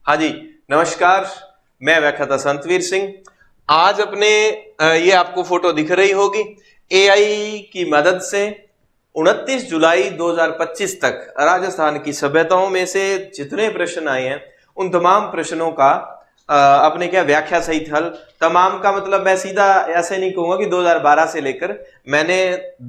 हाँ जी, नमस्कार। मैं व्याख्याता संतवीर सिंह। आज अपने ये आपको फोटो दिख रही होगी, एआई की मदद से 29 जुलाई 2025 तक राजस्थान की सभ्यताओं में से जितने प्रश्न आए हैं उन तमाम प्रश्नों का अपने क्या व्याख्या सहित हल। तमाम का मतलब मैं सीधा ऐसे नहीं कहूंगा कि 2012 से लेकर मैंने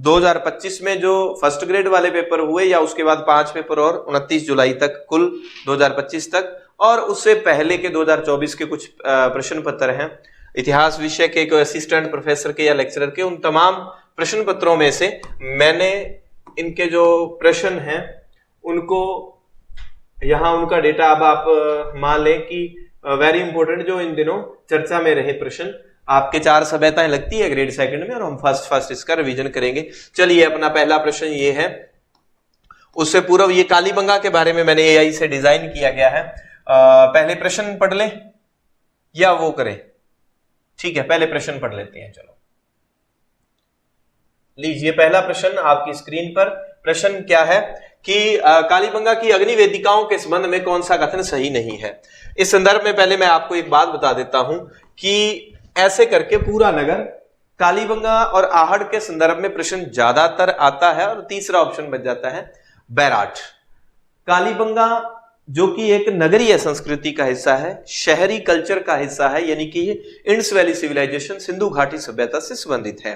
2025 में जो फर्स्ट ग्रेड वाले पेपर हुए या उसके बाद 5 पेपर और 29 जुलाई तक कुल 2025 तक, और उससे पहले के 2024 के कुछ प्रश्न पत्र हैं इतिहास विषय के, कोई असिस्टेंट प्रोफेसर के या लेक्चरर के, उन तमाम प्रश्न पत्रों में से मैंने इनके जो प्रश्न हैं उनको यहां उनका डेटा, अब आप मान लें कि वेरी इंपॉर्टेंट जो इन दिनों चर्चा में रहे प्रश्न, आपके 4 सभ्यताएं लगती है ग्रेड सेकंड में और हम फर्स्ट इसका रिवीजन करेंगे। चलिए, अपना पहला प्रश्न ये है। उससे पूर्व ये कालीबंगा के बारे में मैंने एआई से डिजाइन किया गया है। पहले प्रश्न पढ़ लें या वो करें? ठीक है, पहले प्रश्न पढ़ लेते हैं। चलो लीजिए, पहला प्रश्न आपकी स्क्रीन पर। प्रश्न क्या है कि कालीबंगा की अग्नि वेदिकाओं के संबंध में कौन सा कथन सही नहीं है। इस संदर्भ में पहले मैं आपको एक बात बता देता हूं कि ऐसे करके पूरा नगर, कालीबंगा और आहड़ के संदर्भ में प्रश्न ज्यादातर आता है और तीसरा ऑप्शन बच जाता है बैराठ। कालीबंगा जो कि एक नगरीय संस्कृति का हिस्सा है, शहरी कल्चर का हिस्सा है, यानी कि ये इंडस वैली सिविलाइजेशन, सिंधु घाटी सभ्यता से संबंधित है।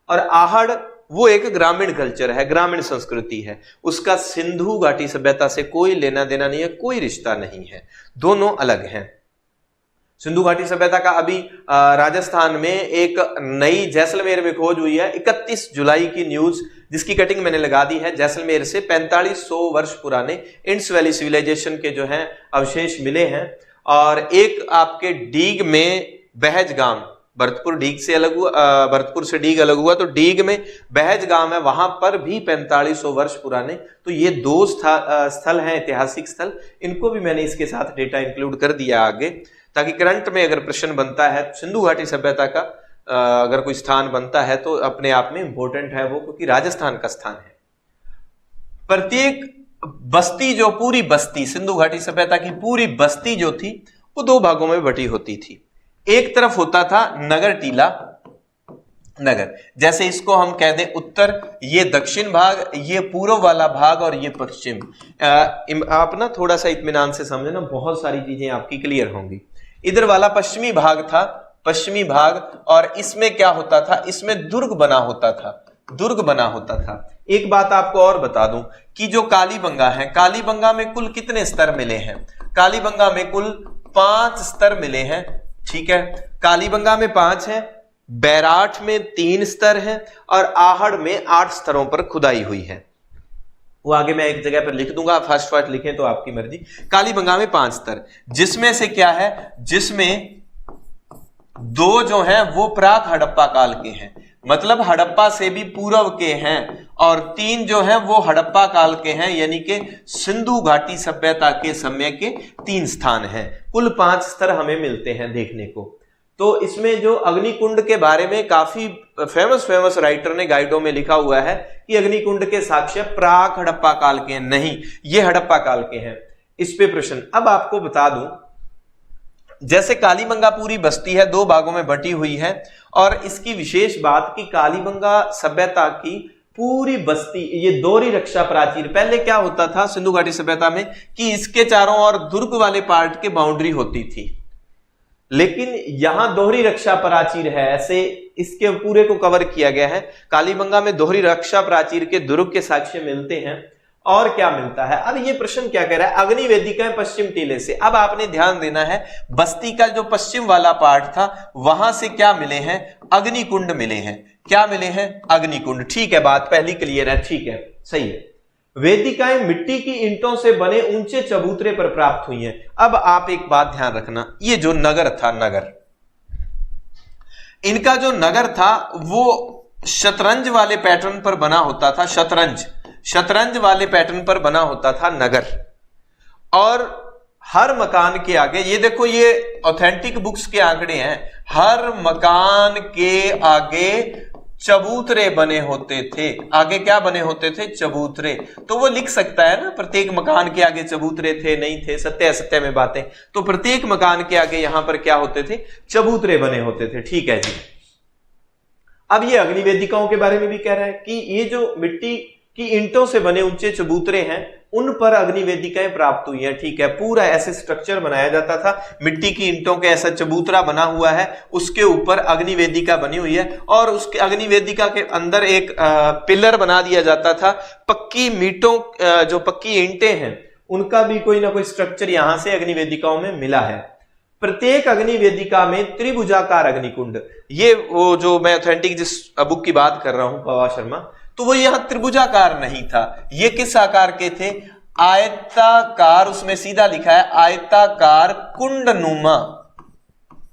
और आहड़ वो एक ग्रामीण कल्चर है, ग्रामीण संस्कृति है, उसका सिंधु घाटी सभ्यता से कोई लेना देना नहीं है, कोई रिश्ता नहीं है, दोनों अलग हैं। सिंधु घाटी सभ्यता का अभी राजस्थान में एक नई जैसलमेर में खोज हुई है, 31 जुलाई की न्यूज, जिसकी कटिंग मैंने लगा दी है। जैसलमेर से 4500 वर्ष पुराने इंडस वैली सिविलाइजेशन के जो हैं अवशेष मिले हैं। और एक आपके डीग में बहज गांव, भरतपुर डीग से अलग हुआ, भरतपुर से डीग अलग हुआ, तो डीग में बहज गांव है, वहां पर भी 4500 वर्ष पुराने। तो ये 2 स्थल हैं, ऐतिहासिक स्थल, इनको भी मैंने इसके साथ डेटा इंक्लूड कर दिया आगे, ताकि करंट में अगर प्रश्न बनता है सिंधु घाटी सभ्यता का अगर कोई स्थान बनता है तो अपने आप में इंपॉर्टेंट है वो, क्योंकि राजस्थान का स्थान है। प्रत्येक बस्ती, जो पूरी बस्ती सिंधु घाटी सभ्यता की पूरी बस्ती जो थी वो 2 भागों में बटी होती थी। एक तरफ होता था नगर टीला नगर, जैसे इसको हम कह दें उत्तर, ये दक्षिण भाग, ये पूर्व वाला भाग और ये पश्चिम। आप ना थोड़ा सा इत्मीनान से समझे ना, बहुत सारी चीजें आपकी क्लियर होंगी। इधर वाला पश्चिमी भाग था, पश्चिमी भाग, और इसमें क्या होता था, इसमें दुर्ग बना होता था, दुर्ग बना होता था। एक बात आपको और बता दूं कि जो कालीबंगा है, कालीबंगा में कुल कितने स्तर मिले हैं? कालीबंगा में कुल 5 स्तर मिले हैं, ठीक है। कालीबंगा में 5 है, बैराठ में 3 स्तर हैं और आहड़ में 8 स्तरों पर खुदाई हुई है। वो आगे मैं एक जगह पर लिख दूंगा, फर्स्ट लिखें तो आपकी मर्जी। कालीबंगा में 5 स्तर, जिसमें से क्या है, जिसमें 2 जो हैं वो प्राक हड़प्पा काल के हैं, मतलब हड़प्पा से भी पूर्व के हैं, और 3 जो हैं वो हड़प्पा काल के हैं, यानी कि सिंधु घाटी सभ्यता के समय के 3 स्थान हैं। कुल 5 स्तर हमें मिलते हैं देखने को। तो इसमें जो अग्निकुंड के बारे में काफी फेमस राइटर ने गाइडों में लिखा हुआ है कि अग्निकुंड के साक्ष्य प्राक हड़प्पा काल के हैं, नहीं, ये हड़प्पा काल के हैं। इस पे प्रश्न अब आपको बता दूं, जैसे कालीबंगा पूरी बस्ती है, 2 भागों में बटी हुई है, और इसकी विशेष बात कि कालीबंगा सभ्यता की पूरी बस्ती, ये दोहरी रक्षा प्राचीर, पहले क्या होता था सिंधु घाटी सभ्यता में कि इसके चारों ओर दुर्ग वाले पार्ट के बाउंड्री होती थी, लेकिन यहां दोहरी रक्षा प्राचीर है, ऐसे इसके पूरे को कवर किया गया है। कालीबंगा में दोहरी रक्षा प्राचीर के दुर्ग के साक्ष्य मिलते हैं। और क्या मिलता है, अब ये प्रश्न क्या कह रहा है, अग्नि वेदिकाएं पश्चिम टीले से। अब आपने ध्यान देना है, बस्ती का जो पश्चिम वाला पार्ट था वहां से क्या मिले हैं, अग्निकुंड मिले हैं। क्या मिले हैं, अग्निकुंड, ठीक है, बात पहली क्लियर है, ठीक है, सही है। वेदिकाएं मिट्टी की ईंटों से बने ऊंचे चबूतरे पर प्राप्त हुई हैं। अब आप एक बात ध्यान रखना, ये जो नगर था, नगर, इनका जो नगर था वो शतरंज वाले पैटर्न पर बना होता था, शतरंज वाले पैटर्न पर बना होता था नगर। और हर मकान के आगे, ये देखो, ये ऑथेंटिक बुक्स के आंकड़े हैं, हर मकान के आगे चबूतरे बने होते थे। आगे क्या बने होते थे? चबूतरे। तो वो लिख सकता है ना, प्रत्येक मकान के आगे चबूतरे थे, नहीं थे, सत्य असत्य में बातें। तो प्रत्येक मकान के आगे यहां पर क्या होते थे? चबूतरे बने होते थे। ठीक है जी। अब ये अग्नि वेदिकाओं के बारे में भी कह रहा है कि ये जो मिट्टी की ईंटों से बने ऊंचे चबूतरे हैं, उन पर अग्नि वेदिकाएं प्राप्त हुई हैं। ठीक है, पूरा ऐसे स्ट्रक्चर बनाया जाता था, मिट्टी की ईंटों के ऐसा चबूतरा बना हुआ है, उसके ऊपर अग्नि वेदिका बनी हुई है, और उसके अग्नि वेदिका के अंदर एक पिलर बना दिया जाता था। पक्की मीटों, जो पक्की ईंटें हैं, उनका भी कोई ना कोई स्ट्रक्चर यहां से अग्नि वेदिकाओं में मिला है। प्रत्येक अग्नि वेदिका में त्रिभुजाकार अग्निकुंड, ये वो जो मैं ऑथेंटिक जिस बुक की बात कर रहा हूं पवा शर्मा, तो वो यहां त्रिभुजाकार नहीं था। ये किस आकार के थे? आयताकार, उसमें सीधा लिखा है आयताकार कुंडनुमा,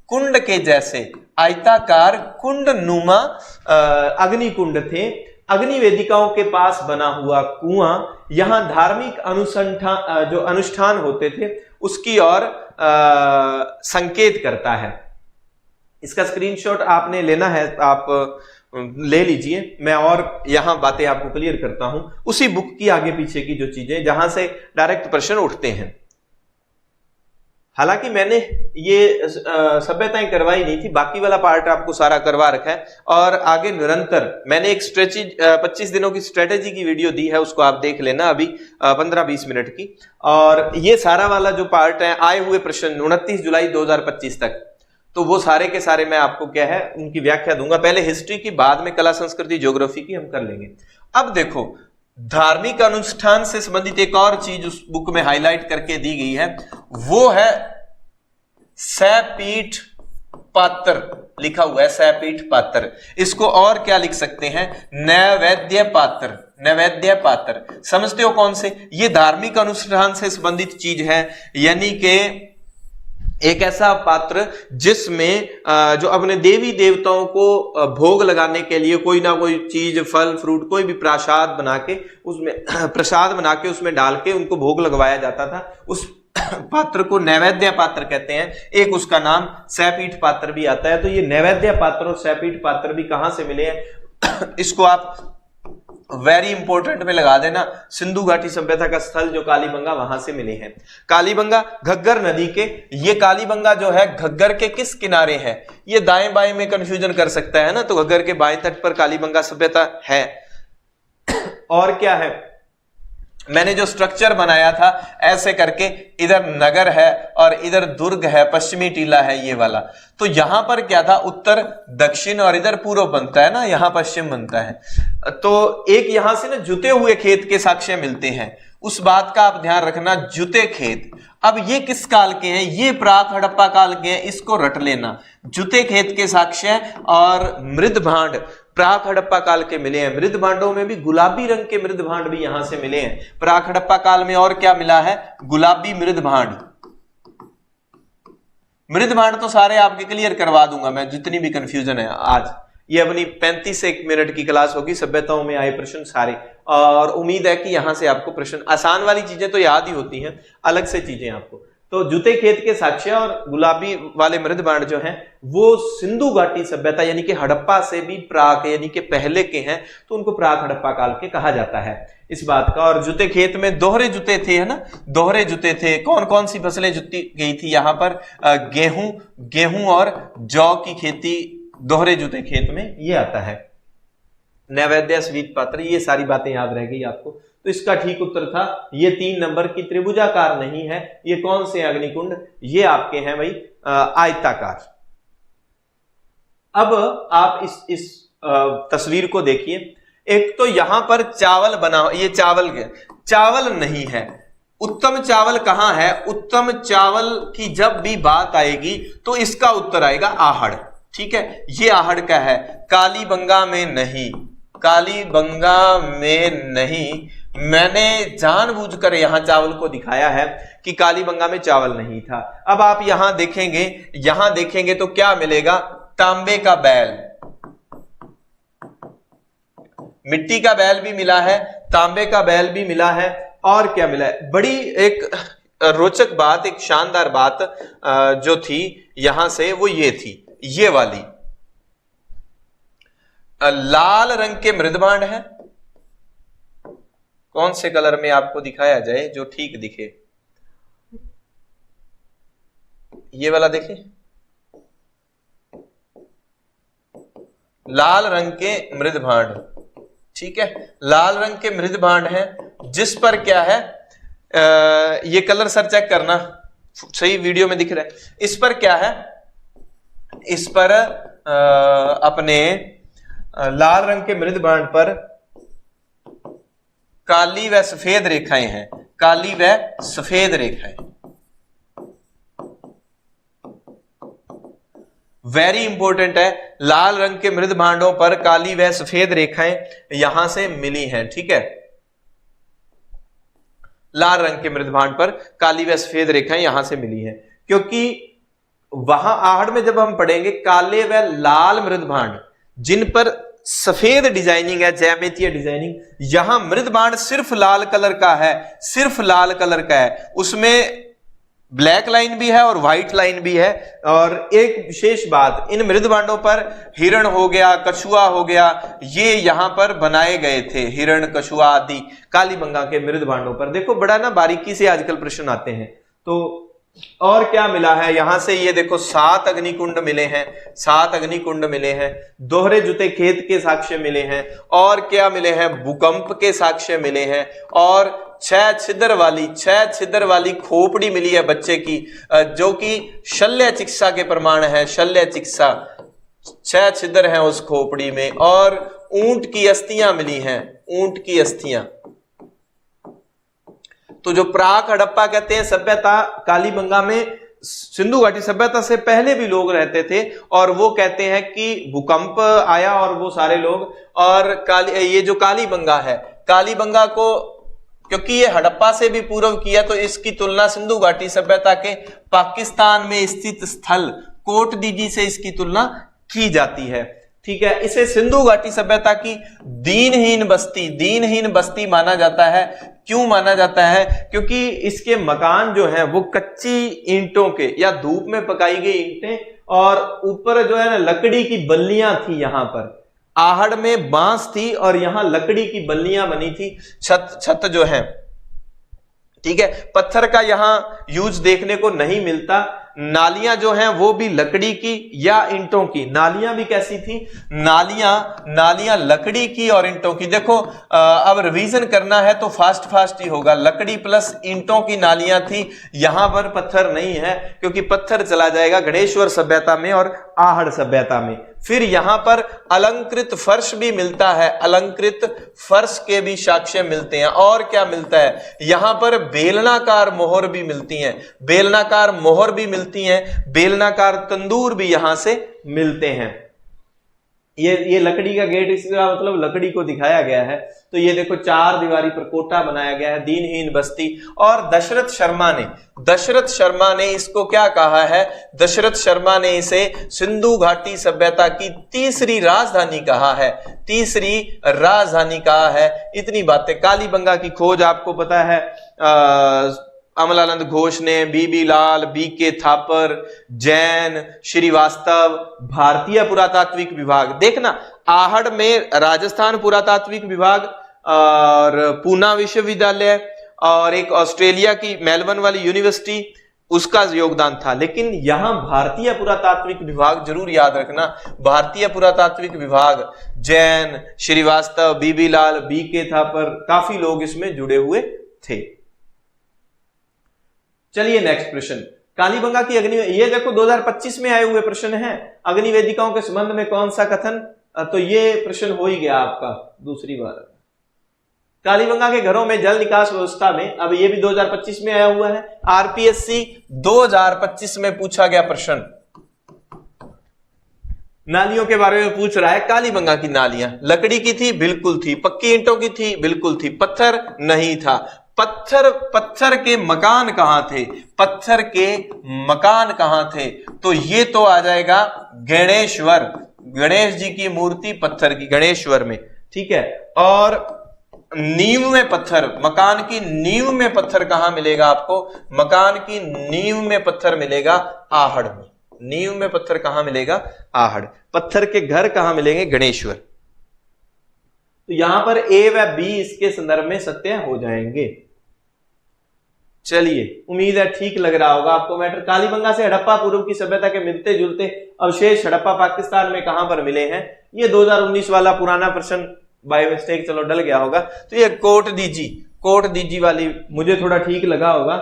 कुंड के जैसे आयताकार कुंडनुमा अग्निकुंड थे। अग्नि वेदिकाओं के पास बना हुआ कुआं यहां धार्मिक अनुसंधान, जो अनुष्ठान होते थे, उसकी ओर संकेत करता है। इसका स्क्रीनशॉट आपने लेना है, आप ले लीजिए। मैं और यहां बातें आपको क्लियर करता हूं, उसी बुक की आगे पीछे की जो चीजें जहां से डायरेक्ट प्रश्न उठते हैं। हालांकि मैंने ये सभ्यताएं करवाई नहीं थी, बाकी वाला पार्ट आपको सारा करवा रखा है। और आगे निरंतर मैंने एक 25 दिनों की स्ट्रेटेजी की वीडियो दी है, उसको आप देख लेना, अभी 15-20 मिनट की। और ये सारा वाला जो पार्ट है, आए हुए प्रश्न 29 जुलाई 2025 तक, तो वो सारे के सारे मैं आपको क्या है उनकी व्याख्या दूंगा। पहले हिस्ट्री की, बाद में कला संस्कृति ज्योग्राफी की हम कर लेंगे। अब देखो, धार्मिक अनुष्ठान से संबंधित एक और चीज उस बुक में हाईलाइट करके दी गई है, वो है सैपीठ पात्र, लिखा हुआ है सैपीठ पात्र। इसको और क्या लिख सकते हैं? नैवेद्य पात्र। नैवेद्य पात्र समझते हो कौन से? ये धार्मिक अनुष्ठान से संबंधित चीज है, यानी कि एक ऐसा पात्र जिसमें जो अपने देवी देवताओं को भोग लगाने के लिए कोई ना कोई चीज, फल फ्रूट, कोई भी प्रसाद बना के उसमें प्रसाद बना के उसमें डाल के उनको भोग लगवाया जाता था। उस पात्र को नैवेद्य पात्र कहते हैं। एक उसका नाम सैपीठ पात्र भी आता है। तो ये नैवेद्य पात्र और सैपीठ पात्र भी कहां से मिले हैं? इसको आप वेरी इंपॉर्टेंट में लगा देना। सिंधु घाटी सभ्यता का स्थल जो कालीबंगा, वहां से मिले हैं। कालीबंगा घग्गर नदी के, ये कालीबंगा जो है घग्गर के किस किनारे है? ये दाएं बाएं में कंफ्यूजन कर सकता है ना, तो घग्गर के बाएं तट पर कालीबंगा सभ्यता है। और क्या है, मैंने जो स्ट्रक्चर बनाया था ऐसे करके, इधर नगर है और इधर दुर्ग है, पश्चिमी टीला है ये वाला। तो यहां पर क्या था? उत्तर दक्षिण, और इधर पूर्व बनता है ना, यहां पश्चिम बनता है। तो एक यहां से ना जुते हुए खेत के साक्ष्य मिलते हैं, उस बात का आप ध्यान रखना, जुते खेत। अब ये किस काल के हैं? ये प्राक हड़प्पा काल के हैं, इसको रट लेना। जुते खेत के साक्ष्य और मृद भांड प्राक हड़प्पा काल के मिले हैं। मृद भांडों में भी गुलाबी रंग के मृद भांड भी यहां से मिले हैं प्राक हड़प्पा काल में। और क्या मिला है? गुलाबी मृद भांड। मृद भांड तो सारे आपके क्लियर करवा दूंगा मैं, जितनी भी कंफ्यूजन है आज। ये अपनी 35 मिनट की क्लास होगी, सभ्यताओं में आए प्रश्न सारे, और उम्मीद है कि यहां से आपको प्रश्न, आसान वाली चीजें तो याद ही होती हैं, अलग से चीजें आपको। तो जूते खेत के साक्ष्य और गुलाबी वाले मृद भांड जो हैं वो सिंधु घाटी सभ्यता यानी कि हड़प्पा से भी प्राक यानी कि पहले के हैं, तो उनको प्राक हड़प्पा काल के कहा जाता है इस बात का। और जूते खेत में दोहरे जूते थे, है ना, दोहरे जूते थे। कौन कौन सी फसलें जुती गई थी यहाँ पर? गेहूं और जौ की खेती दोहरे जूते खेत में ये आता है। नैवेद्य स्वीट पात्र, ये सारी बातें याद रह गई आपको। तो इसका ठीक उत्तर था ये 3 नंबर की, त्रिभुजाकार नहीं है। ये कौन से अग्निकुंड? ये आपके हैं भाई आयताकार। अब आप इस तस्वीर को देखिए। एक तो यहां पर चावल बना, ये चावल नहीं है। उत्तम चावल कहां है? उत्तम चावल की जब भी बात आएगी तो इसका उत्तर आएगा आहड़। ठीक है, ये आहड़ का है, कालीबंगा में नहीं, कालीबंगा में नहीं। मैंने जानबूझकर यहां चावल को दिखाया है कि कालीबंगा में चावल नहीं था। अब आप यहां देखेंगे तो क्या मिलेगा? तांबे का बैल, मिट्टी का बैल भी मिला है, तांबे का बैल भी मिला है, और क्या मिला है? बड़ी एक रोचक बात, एक शानदार बात जो थी यहां से, वो ये थी, ये वाली। लाल रंग के मृदभांड हैं। कौन से कलर में आपको दिखाया जाए जो ठीक दिखे? ये वाला देखें, लाल रंग के मृदभांड, ठीक है, लाल रंग के मृदभांड हैं जिस पर क्या है, ये कलर सर चेक करना, सही वीडियो में दिख रहा है। इस पर क्या है, इस पर अपने लाल रंग के मृदभांड पर काली व सफेद रेखाएं हैं, काली व सफेद रेखाएं। वेरी इंपॉर्टेंट है, लाल रंग के मृदभांडों पर काली व सफेद रेखाएं यहां से मिली हैं, ठीक है, लाल रंग के मृदभांड पर काली व सफेद रेखाएं यहां से मिली हैं, क्योंकि वहां आहड़ में जब हम पढ़ेंगे काले व लाल मृदभांड जिन पर सफेद डिजाइनिंग है, ज्यामितीय डिजाइनिंग, यहां मृदभांड सिर्फ लाल कलर का है, सिर्फ लाल कलर का है, उसमें ब्लैक लाइन भी है और व्हाइट लाइन भी है। और एक विशेष बात, इन मृदभांडों पर हिरण हो गया, कछुआ हो गया, ये यहां पर बनाए गए थे, हिरण कछुआ आदि कालीबंगा के मृदभांडों पर। देखो बड़ा ना बारीकी से आजकल प्रश्न आते हैं। तो और क्या मिला है यहां से, ये देखो 7 अग्निकुंड मिले हैं, 7 अग्निकुंड मिले हैं, दोहरे जुते खेत के साक्ष्य मिले हैं, और क्या मिले हैं, भूकंप के साक्ष्य मिले हैं, और 6 छिद्र वाली खोपड़ी मिली है बच्चे की, जो कि शल्य चिकित्सा के प्रमाण है, शल्य चिकित्सा, 6 छिद्र हैं उस खोपड़ी में, और ऊंट की अस्थियां मिली हैं, ऊंट की अस्थियां। तो जो प्राक हड़प्पा कहते हैं सभ्यता, कालीबंगा में सिंधु घाटी सभ्यता से पहले भी लोग रहते थे, और वो कहते हैं कि भूकंप आया और वो सारे लोग, और ये जो कालीबंगा है, कालीबंगा को क्योंकि ये हड़प्पा से भी पूर्व किया, तो इसकी तुलना सिंधु घाटी सभ्यता के पाकिस्तान में स्थित स्थल कोटदीजी से इसकी तुलना की जाती है, ठीक है। इसे सिंधु घाटी सभ्यता की दीनहीन बस्ती माना जाता है। क्यों माना जाता है? क्योंकि इसके मकान जो हैं वो कच्ची ईंटों के या धूप में पकाई गई ईंटें, और ऊपर जो है ना लकड़ी की बल्लियां थी, यहां पर आहड़ में बांस थी और यहां लकड़ी की बल्लियां बनी थी, छत जो है, ठीक है। पत्थर का यहां यूज देखने को नहीं मिलता। नालियां जो हैं वो भी लकड़ी की या ईंटों की, नालियां भी कैसी थी, नालियां लकड़ी की और ईंटों की। देखो अब रिवीजन करना है तो फास्ट ही होगा। लकड़ी प्लस ईंटों की नालियां थी, यहां पर पत्थर नहीं है, क्योंकि पत्थर चला जाएगा गणेश्वर सभ्यता में और आहड़ सभ्यता में। फिर यहां पर अलंकृत फर्श भी मिलता है, अलंकृत फर्श के भी साक्ष्य मिलते हैं। और क्या मिलता है, यहां पर बेलनाकार मोहर भी मिलती हैं, बेलनाकार मोहर भी मिलती हैं, बेलनाकार तंदूर भी यहां से मिलते हैं। ये लकड़ी का गेट, इसका मतलब लकड़ी को दिखाया गया है। तो ये देखो 4 दीवारी पर कोटा बनाया गया है, दीनहीन बस्ती। और दशरथ शर्मा ने इसको क्या कहा है, दशरथ शर्मा ने इसे सिंधु घाटी सभ्यता की तीसरी राजधानी कहा है, तीसरी राजधानी कहा है। इतनी बातें। कालीबंगा की खोज आपको पता है अमलानंद घोष ने, बीबी लाल, बीके थापर, जैन, श्रीवास्तव, भारतीय पुरातात्विक विभाग। देखना आहड़ में राजस्थान पुरातात्विक विभाग और पूना विश्वविद्यालय और एक ऑस्ट्रेलिया की मेलबर्न वाली यूनिवर्सिटी, उसका योगदान था। लेकिन यहां भारतीय पुरातात्विक विभाग जरूर याद रखना, भारतीय पुरातात्विक विभाग, जैन, श्रीवास्तव, बीबी लाल, बीके थापर, काफी लोग इसमें जुड़े हुए थे। चलिए नेक्स्ट प्रश्न, कालीबंगा की अग्नि, ये देखो 2025 में आए हुए प्रश्न हैं। अग्नि वेदिकाओं के संबंध में कौन सा कथन, तो ये प्रश्न हो ही गया आपका दूसरी बार। कालीबंगा के घरों में जल निकास व्यवस्था में, अब ये भी 2025 में आया हुआ है, आरपीएससी 2025 में पूछा गया प्रश्न। नालियों के बारे में पूछ रहा है। कालीबंगा की नालियां लकड़ी की थी, बिल्कुल थी। पक्की ईंटों की थी, बिल्कुल थी। पत्थर नहीं था। पत्थर के मकान कहां थे, पत्थर के मकान कहां थे, तो ये तो आ जाएगा गणेश्वर, गणेश जी की मूर्ति पत्थर की, गणेश्वर में, ठीक है। और नींव में पत्थर, मकान की नींव में पत्थर कहां मिलेगा आपको, मकान की नींव में पत्थर मिलेगा आहड़ में। नींव में पत्थर कहां मिलेगा, आहड़। पत्थर के घर कहां मिलेंगे, गणेश्वर, तो यहां पर ए व बी इसके संदर्भ में सत्य हो जाएंगे। चलिए, उम्मीद है ठीक लग रहा होगा आपको मैटर। कालीबंगा से हड़प्पा पूर्व की सभ्यता के मिलते जुलते अवशेष हड़प्पा पाकिस्तान में कहां पर मिले हैं? ये 2019 वाला पुराना प्रश्न बाय मिस्टेक चलो डल गया होगा, तो ये कोट दीजी वाली मुझे थोड़ा ठीक लगा होगा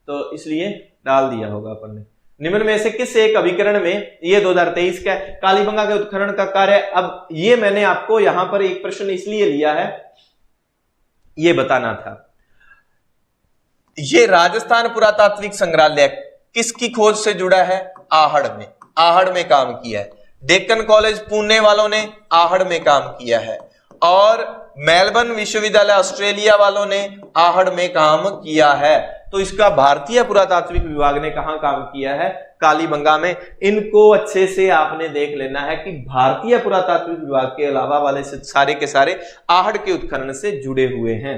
तो इसलिए डाल दिया होगा अपन ने। निम्न में से किस एक अभिकरण में, ये 2023 का कालीबंगा के उत्खनन का कार्य, अब ये मैंने आपको यहां पर एक प्रश्न इसलिए लिया है, ये बताना था। ये राजस्थान पुरातात्विक संग्रहालय किसकी खोज से जुड़ा है? आहड़ में काम किया है। डेक्कन कॉलेज पुणे वालों ने आहड़ में काम किया है और मेलबर्न विश्वविद्यालय ऑस्ट्रेलिया वालों ने आहड़ में काम किया है। तो इसका भारतीय पुरातात्विक विभाग ने कहां काम किया है? कालीबंगा में। इनको अच्छे से आपने देख लेना है कि भारतीय पुरातात्विक विभाग के अलावा वाले सारे के सारे आहड़ के उत्खनन से जुड़े हुए हैं।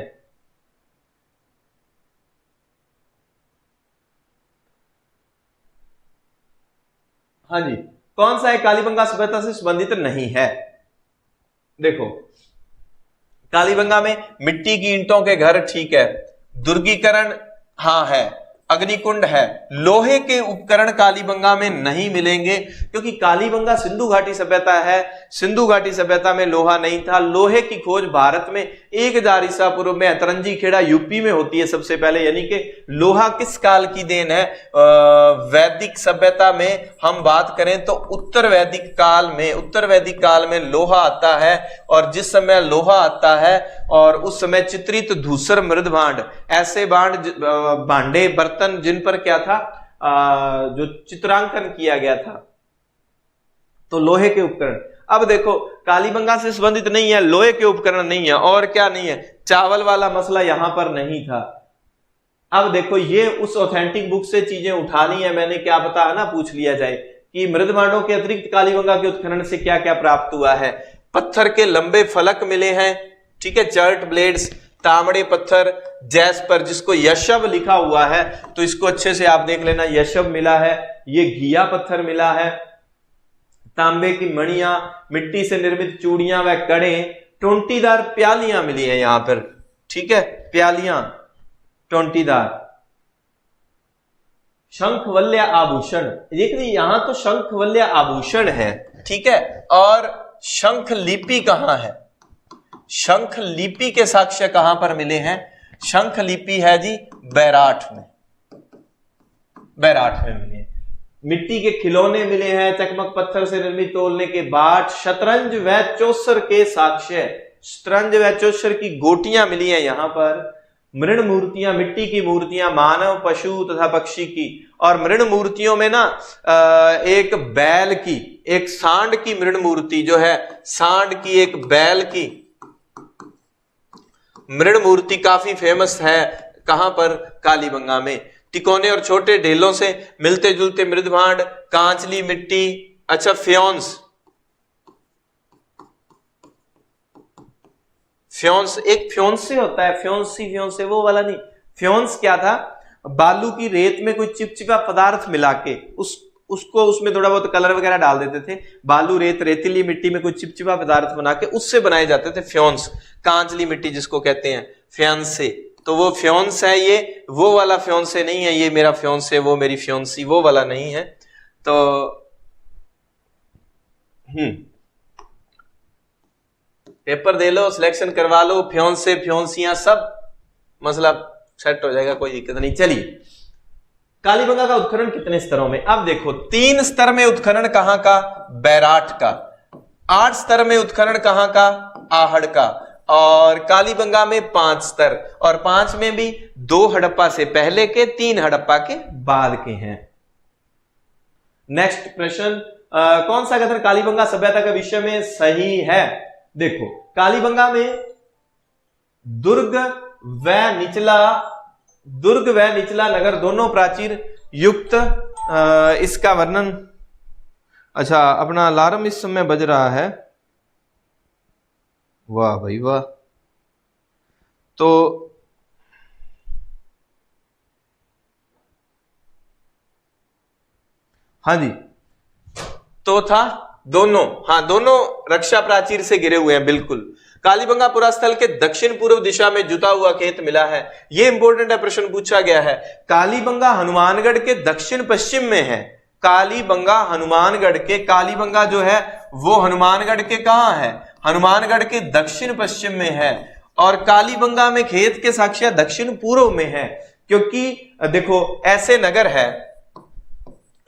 हाँ जी, कौन सा है कालीबंगा सभ्यता से संबंधित नहीं है? देखो, कालीबंगा में मिट्टी की ईंटों के घर ठीक है, दुर्गीकरण हाँ है, अग्निकुंड है, लोहे के उपकरण कालीबंगा में नहीं मिलेंगे क्योंकि कालीबंगा सिंधु घाटी सभ्यता है। सिंधु घाटी सभ्यता में लोहा नहीं था। लोहे की खोज भारत में 1000 ईसा पूर्व में अतरंजी खेड़ा यूपी में होती है सबसे पहले। यानी कि लोहा किस काल की देन है? वैदिक सभ्यता में हम बात करें तो उत्तर वैदिक काल में लोहा आता है और जिस समय लोहा आता है और उस समय चित्रित धूसर मृद भांड, ऐसे भांडे बर्तन जिन पर क्या था, जो चित्रांकन किया गया था, तो लोहे के उपकरण। अब देखो, कालीबंगा से संबंधित नहीं है, लोहे के उपकरण नहीं है, और क्या नहीं है? चावल वाला मसला यहां पर नहीं था। अब देखो, ये उस ऑथेंटिक बुक से चीजें उठानी है मैंने, क्या पता है ना, पूछ लिया जाए कि मृद भांडों के अतिरिक्त कालीबंगा के उत्खनन से क्या क्या प्राप्त हुआ है। पत्थर के लंबे फलक मिले हैं, ठीक है, चर्ट ब्लेड्स, तांबड़े पत्थर, जैस्पर जिसको यशव लिखा हुआ है, तो इसको अच्छे से आप देख लेना, यशव मिला है। ये घिया पत्थर मिला है, तांबे की मणियां, मिट्टी से निर्मित चूड़ियां व कड़े, टोंटीदार प्यालियां मिली है यहां पर, ठीक है, प्यालियां टोंटीदार, शंखवल्य आभूषण। देखिए यहां तो शंखवल्य आभूषण है, ठीक है, और शंख लिपि कहां है? शंख लिपि के साक्ष्य कहां पर मिले हैं? शंख लिपि है जी बैराठ में मिले हैं। मिट्टी के खिलौने मिले हैं, चकमक पत्थर से निर्मित तोलने के बाट, शतरंज व चौसर के साक्ष्य, शतरंज व चौसर की गोटियां मिली हैं यहां पर। मृण मूर्तियां, मिट्टी की मूर्तियां, मानव, पशु तथा पक्षी की, और मृण मूर्तियों में ना एक बैल की, एक सांड की मृण मूर्ति जो है, सांड की, एक बैल की मृण मूर्ति काफी फेमस है। कहां पर? कालीबंगा में। तिकोने और छोटे ढेलों से मिलते जुलते मृद भांड, कांचली मिट्टी, अच्छा फ्योंस, एक फ्योंस से होता है, फ्योंस वो वाला नहीं। फ्योंस क्या था? बालू की रेत में कोई चिपचिपा पदार्थ मिला के उसको उसमें थोड़ा बहुत कलर वगैरह डाल देते थे। बालू, रेत, रेतीली मिट्टी में कोई चिपचिपा पदार्थ बना के उससे बनाए जाते थे फ्योंस। कांचली मिट्टी जिसको कहते हैं, फ्योंसे, तो वो फ्योंस है। ये वो वाला फ्योंसे नहीं है, ये मेरा फ्योंस है, वो मेरी फ्योंसी, वो वाला नहीं है। तो पेपर दे लो, सिलेक्शन करवा लो, फ्योंसे फ्योंसियां सब मसला सेट हो जाएगा, कोई दिक्कत नहीं। चलिए, कालीबंगा का उत्खनन कितने स्तरों में? अब देखो, 3 स्तर में उत्खनन कहां का? बैराठ का। 8 स्तर में उत्खनन कहां का? आहड़ का। और कालीबंगा में 5 स्तर, और 5 में भी 2 हड़प्पा से पहले के, 3 हड़प्पा के बाद के हैं। नेक्स्ट प्रश्न, कौन सा कथन कालीबंगा सभ्यता के विषय में सही है? देखो, कालीबंगा में दुर्ग व निचला नगर दोनों प्राचीर युक्त, इसका वर्णन, अच्छा अपना अलार्म इस समय बज रहा है, वाह भाई वाह। तो हाँ जी, तो था दोनों, हाँ दोनों रक्षा प्राचीर से घिरे हुए हैं बिल्कुल। कालीबंगा पुरास्थल के दक्षिण पूर्व दिशा में जुता हुआ खेत मिला है, ये इंपॉर्टेंट है, प्रश्न पूछा गया है। कालीबंगा हनुमानगढ़ के दक्षिण पश्चिम में है। कालीबंगा हनुमानगढ़ के, कालीबंगा जो है वो हनुमानगढ़ के कहां है? हनुमानगढ़ के दक्षिण पश्चिम में है। और कालीबंगा में खेत के साक्ष्य दक्षिण पूर्व में है, क्योंकि देखो ऐसे नगर है,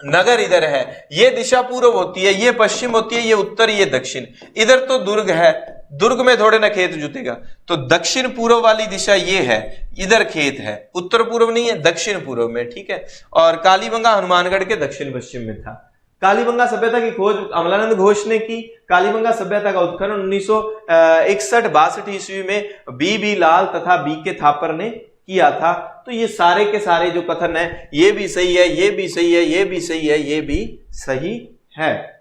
नगर इधर है, ये दिशा पूर्व होती है, ये पश्चिम होती है, ये उत्तर, ये दक्षिण। इधर तो दुर्ग है, दुर्ग में थोड़े ना खेत जुतेगा, तो दक्षिण पूर्व वाली दिशा ये है, इधर खेत है, उत्तर पूर्व नहीं है, दक्षिण पूर्व में, ठीक है। और कालीबंगा हनुमानगढ़ के दक्षिण पश्चिम में था। कालीबंगा सभ्यता की खोज अमलानंद घोष ने की। कालीबंगा सभ्यता का उत्खनन 1961-62 ईस्वी में बी लाल तथा बी के थापर ने किया था। तो ये सारे के सारे जो कथन है, ये भी सही है, ये भी सही है, ये भी सही है, ये भी सही है।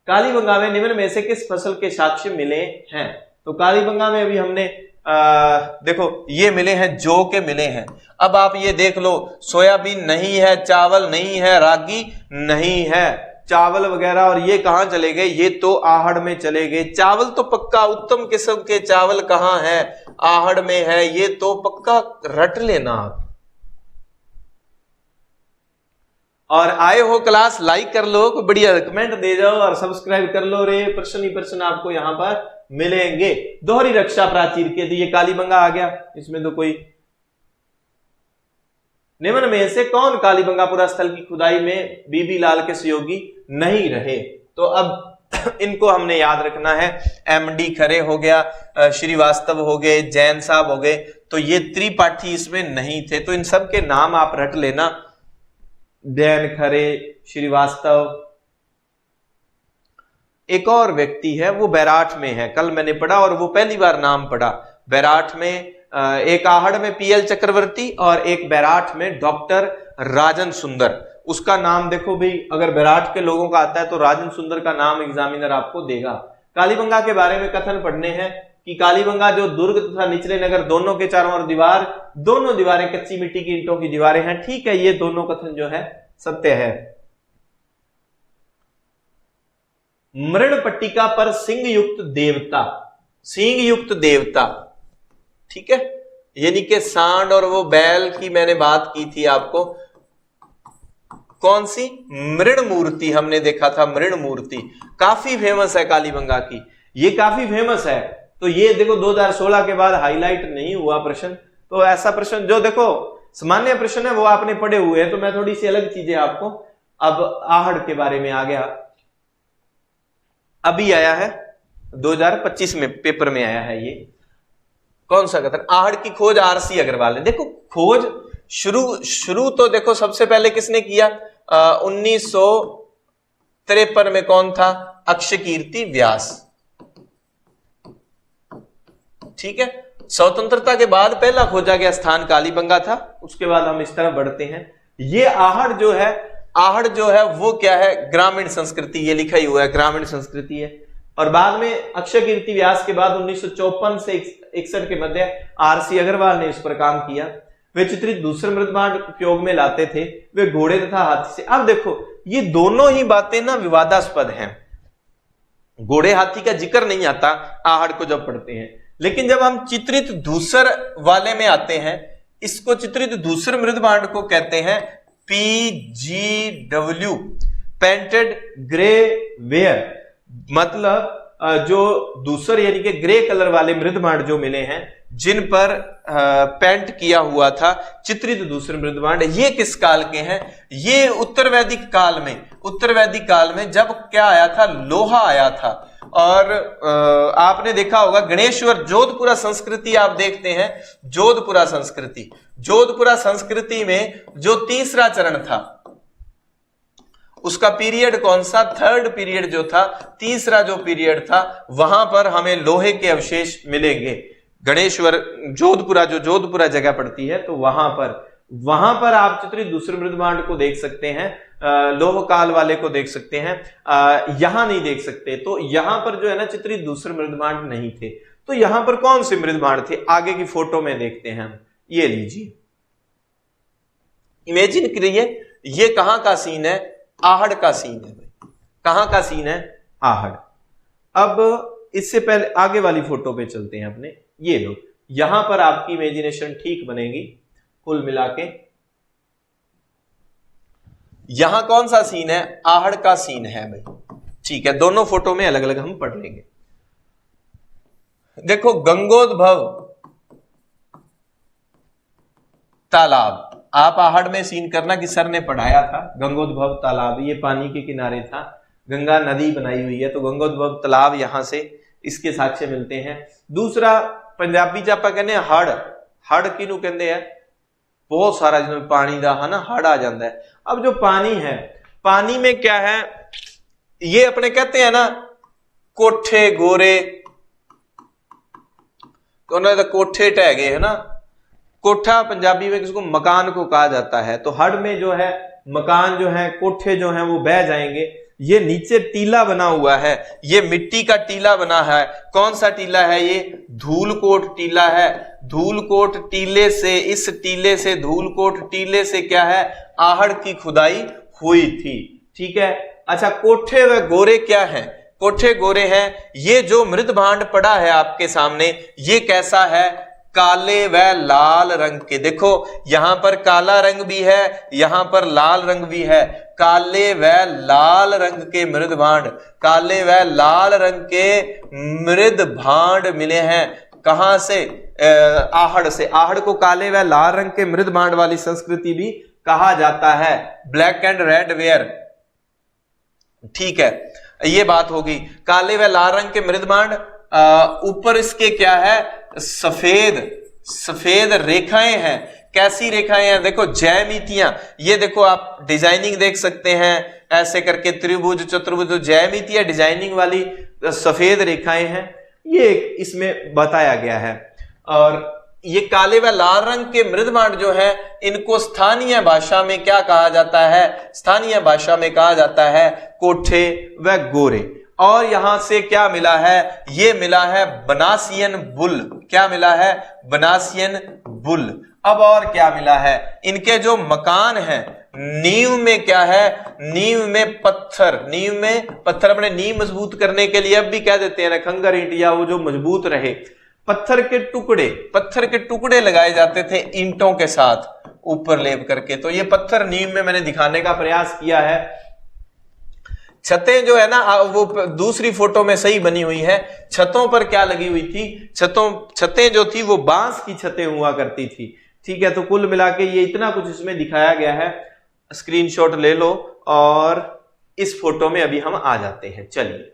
कालीबंगा में निम्न में से किस फसल के साक्ष्य मिले हैं? तो कालीबंगा में अभी हमने देखो ये मिले हैं, जौ के मिले हैं। अब आप ये देख लो, सोयाबीन नहीं है, चावल नहीं है, रागी नहीं है, चावल वगैरह, और ये कहां चले गए? ये तो आहड़ में चले गए। चावल तो पक्का उत्तम किस्म के चावल कहां है? आहड़ में है, ये तो पक्का रट लेना आप। और आए हो क्लास, लाइक कर लो, कोई बढ़िया कमेंट दे जाओ और सब्सक्राइब कर लो रे। प्रश्न ही प्रश्न आपको यहां पर मिलेंगे। दोहरी रक्षा प्राचीर के, तो ये कालीबंगा आ गया, इसमें तो कोई। निम्न में से कौन कालीबंगा पुरास्थल की खुदाई में बीबी लाल के सहयोगी नहीं रहे? तो अब इनको हमने याद रखना है। एमडी खरे हो गया, श्रीवास्तव हो गए, जैन साहब हो गए, तो ये त्रिपाठी इसमें नहीं थे, तो इन सब के नाम आप रट लेना। जैन खरे, श्रीवास्तव। एक और व्यक्ति है, वो बैराठ में है, कल मैंने पढ़ा और वो पहली बार नाम पढ़ा। बैराठ में एक आहड़ में पीएल चक्रवर्ती और एक बैराठ में डॉक्टर राजन सुंदर। उसका नाम देखो भाई, अगर बैराठ के लोगों का आता है तो राजन सुंदर का नाम एग्जामिनर आपको देगा। कालीबंगा के बारे में कथन पढ़ने हैं कि कालीबंगा जो दुर्ग तथा निचले नगर दोनों के चारों ओर दीवार, दोनों दीवारें कच्ची मिट्टी की ईंटों की दीवारें हैं। ठीक है, ये दोनों कथन जो है सत्य है। मृण पट्टिका पर सिंह युक्त देवता, सिंह युक्त देवता, ठीक है, यानी कि सांड और वो बैल की मैंने बात की थी आपको। कौन सी? मृण मूर्ति हमने देखा था, मृण मूर्ति काफी फेमस है कालीबंगा की, ये काफी फेमस है। तो ये देखो 2016 के बाद हाईलाइट नहीं हुआ प्रश्न, तो ऐसा प्रश्न जो देखो सामान्य प्रश्न है वो आपने पढ़े हुए हैं, तो मैं थोड़ी सी अलग चीजें आपको, अब आहड़ के बारे में आ गया, अभी आया है 2025 में पेपर में आया है। ये कौन सा कथन? आहड़ की खोज आरसी अग्रवाल ने। देखो खोज शुरू तो देखो सबसे पहले किसने किया? 1953 में कौन था? अक्षकीर्ति व्यास, ठीक है। स्वतंत्रता के बाद पहला खोजा गया स्थान कालीबंगा था। उसके बाद हम इस तरफ बढ़ते हैं। ये आहड़ जो है वो क्या है? ग्रामीण संस्कृति, ये लिखा ही हुआ है ग्रामीण संस्कृति है। और बाद में अक्षकीर्ति व्यास के बाद 1954 से 61 के मध्य आरसी अग्रवाल ने इस पर काम किया। वे चित्रित दूसरे मृदभांड उपयोग में लाते थे, वे घोड़े तथा हाथी से। अब देखो ये दोनों ही बातें ना विवादास्पद हैं, घोड़े हाथी का जिक्र नहीं आता आहड़ को जब पढ़ते हैं, लेकिन जब हम चित्रित धूसर वाले में आते हैं, इसको चित्रित धूसर मृदभांड को कहते हैं PGW, पेंटेड ग्रे वेयर। मतलब जो दूसर यानी कि ग्रे कलर वाले मृदभांड जो मिले हैं, जिन पर पेंट किया हुआ था, चित्रित दूसरे मृदभांड, ये किस काल के हैं? ये उत्तर वैदिक काल में, उत्तर वैदिक काल में जब क्या आया था? लोहा आया था। और आपने देखा होगा गणेश्वर, जोधपुरा संस्कृति आप देखते हैं, जोधपुरा संस्कृति, जोधपुरा संस्कृति में जो तीसरा चरण था उसका पीरियड कौन सा? थर्ड पीरियड जो था, तीसरा जो पीरियड था, वहां पर हमें लोहे के अवशेष मिलेंगे। गणेश्वर जोधपुरा, जो जोधपुरा जगह पड़ती है, तो वहां पर आप चित्रित दूसरे मृदभांड को देख सकते हैं, लोह काल वाले को देख सकते हैं, यहां नहीं देख सकते। तो यहां पर जो है ना चित्रित दूसरे मृदभांड नहीं थे। तो यहां पर कौन से मृदभांड थे? आगे की फोटो में देखते हैं हम। ये लीजिए, इमेजिन करिए, ये कहां का सीन है? आहड़ का सीन है भाई। कहां का सीन है? आहड़। अब इससे पहले आगे वाली फोटो पे चलते हैं अपने। ये लो, यहां पर आपकी इमेजिनेशन ठीक बनेगी कुल मिला के। यहां कौन सा सीन है? आहड़ का सीन है भाई, ठीक है। दोनों फोटो में अलग अलग हम पढ़ लेंगे। देखो, गंगोद्भव तालाब, आप आहड़ में सीन करना कि सर ने पढ़ाया था। गंगोद्भव तालाब ये पानी के किनारे था, गंगा नदी बनाई हुई है, तो गंगोद्भव तालाब यहां से इसके साक्ष्य मिलते हैं। दूसरा, पंजाबी च आपां कहने हड़, हड़ किनू कहते हैं? बहुत सारा जिसमें पानी दा है ना, हड़ आ जाता है। अब जो पानी है, पानी में क्या है? ये अपने कहते हैं ना कोठे गोरे, तो उन्होंने कोठे टह गए है ना। कोठा पंजाबी में किसको? मकान को कहा जाता है। तो हड़ में जो है मकान जो है, कोठे जो है वो बह जाएंगे। ये नीचे टीला बना हुआ है, ये मिट्टी का टीला बना है। कौन सा टीला है? ये धूलकोट टीला है। धूलकोट टीले से, इस टीले से, धूलकोट टीले से क्या है? आहड़ की खुदाई हुई थी, ठीक है। अच्छा, कोठे व गोरे क्या है? कोठे गोरे हैं। ये जो मृद भांड पड़ा है आपके सामने, ये कैसा है? काले व लाल रंग के। देखो, यहां पर काला रंग भी है, यहां पर लाल रंग भी है। काले व लाल रंग के मृद भांड, काले व लाल रंग के मृद भांड मिले हैं। कहां से? आहड़ से। आहड़ को काले व लाल रंग के मृद भांड वाली संस्कृति भी कहा जाता है। ब्लैक एंड रेड वेयर, ठीक है, ये बात होगी। काले व लाल रंग के मृद भांड, ऊपर इसके क्या है? सफेद सफेद रेखाएं हैं। कैसी रेखाएं हैं? देखो, ज्यामितियां। ये देखो, आप डिजाइनिंग देख सकते हैं ऐसे करके, त्रिभुज चतुर्भुज, तो ज्यामितियां डिजाइनिंग वाली सफेद रेखाएं हैं, ये इसमें बताया गया है। और ये काले व लाल रंग के मृद भांड जो है, इनको स्थानीय भाषा में क्या कहा जाता है? स्थानीय भाषा में कहा जाता है कोठे व गोरे। और यहां से क्या मिला है? ये मिला है बनासियन बुल। क्या मिला है? बनासियन बुल। अब और क्या मिला है? इनके जो मकान है, नींव में क्या है? नींव में पत्थर, नींव में पत्थर। अपने नींव मजबूत करने के लिए अब भी कह देते हैं ना, खंगर ईंट, या वो जो मजबूत रहे। पत्थर के टुकड़े लगाए जाते थे ईंटों के साथ ऊपर लेप करके। तो ये पत्थर नींव में मैंने दिखाने का प्रयास किया है। छतें जो है ना, वो दूसरी फोटो में सही बनी हुई है। छतों पर क्या लगी हुई थी? छतें जो थी वो बांस की छतें हुआ करती थी, ठीक है। तो कुल मिला के ये इतना कुछ इसमें दिखाया गया है। स्क्रीनशॉट ले लो और इस फोटो में अभी हम आ जाते हैं। चलिए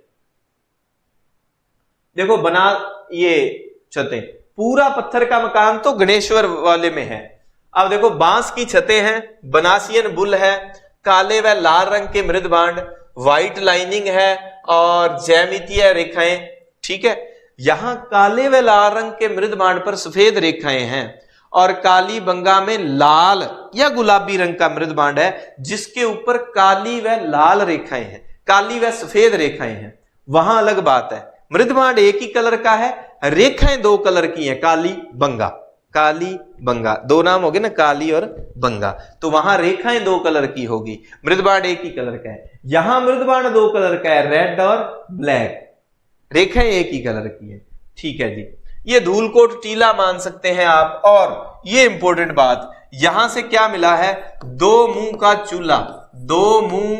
देखो, बना ये छतें, पूरा पत्थर का मकान तो गणेश्वर वाले में है। अब देखो, बांस की छतें हैं, बनासियन बुल है, काले व लाल रंग के मृद भांड, व्हाइट लाइनिंग है और ज्यामितीय रेखाएं, ठीक है। यहां काले व लाल रंग के मृद भांड पर सफेद रेखाएं हैं और काली बंगा में लाल या गुलाबी रंग का मृद भांड है जिसके ऊपर काली व लाल रेखाएं हैं, काली व सफेद रेखाएं हैं। वहां अलग बात है, मृद भांड एक ही कलर का है, रेखाएं दो कलर की हैं, काली बंगा, काली बंगा, दो नाम हो गए ना, काली और बंगा। तो वहां रेखाएं दो कलर की होगी, मृद भांड एक ही कलर का है। यहां मृद भांड दो कलर का है, रेड और ब्लैक, रेखाएं एक ही कलर की है, ठीक है जी। ये धूलकोट टीला मान सकते हैं आप। और ये इंपॉर्टेंट बात, यहां से क्या मिला है? दो मुंह का चूल्हा, दो मुंह